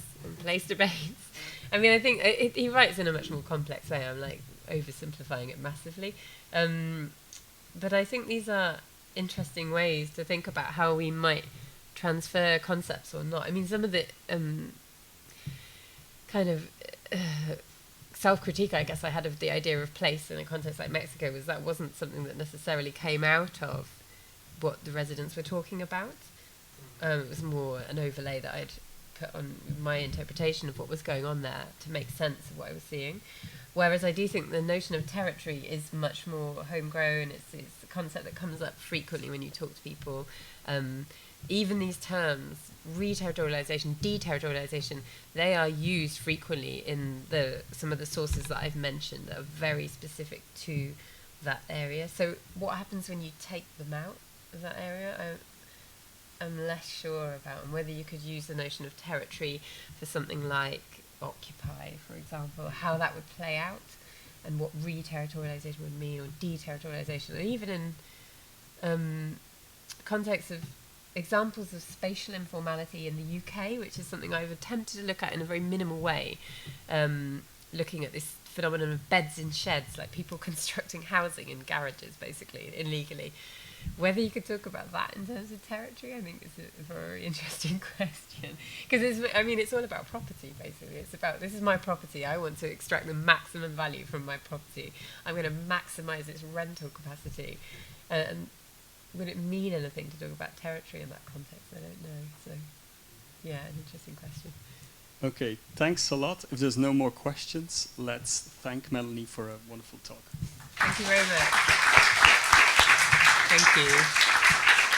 debates. I mean, I think he writes in a much more complex way. I'm like oversimplifying it massively. But I think these are interesting ways to think about how we might transfer concepts or not. I mean, some of the kind of self-critique, I guess, I had of the idea of place in a context like Mexico was that wasn't something that necessarily came out of what the residents were talking about. It was more an overlay that I'd put on my interpretation of what was going on there to make sense of what I was seeing. Whereas I do think the notion of territory is much more homegrown. It's a concept that comes up frequently when you talk to people. Even these terms, re-territorialization, de-territorialization, they are used frequently in some of the sources that I've mentioned that are very specific to that area. So what happens when you take them out of that area? I'm less sure about, and whether you could use the notion of territory for something like occupy, for example, how that would play out, and what re-territorialization would mean, or de-territorialization, and even in context of examples of spatial informality in the UK, which is something I've attempted to look at in a very minimal way, looking at this phenomenon of beds in sheds, like people constructing housing in garages, basically, illegally. Whether you could talk about that in terms of territory, I think is a very interesting question. Because it's all about property, basically. It's about, this is my property, I want to extract the maximum value from my property. I'm going to maximize its rental capacity. And would it mean anything to talk about territory in that context? I don't know. So, yeah, an interesting question. Okay, thanks a lot. If there's no more questions, let's thank Melanie for a wonderful talk. Thank you very much. Thank you.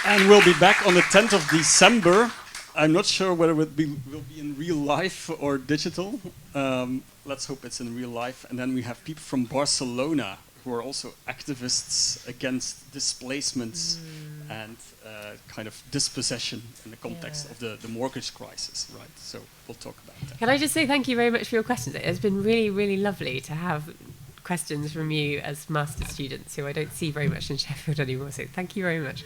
And we'll be back on the 10th of December. I'm not sure whether it will be in real life or digital. Let's hope it's in real life. And then we have people from Barcelona who are also activists against displacements and kind of dispossession in the context of the mortgage crisis, right? So we'll talk about that. Can I just say thank you very much for your questions? It's been really, really lovely to have questions from you as master's students who I don't see very much in Sheffield anymore, so thank you very much.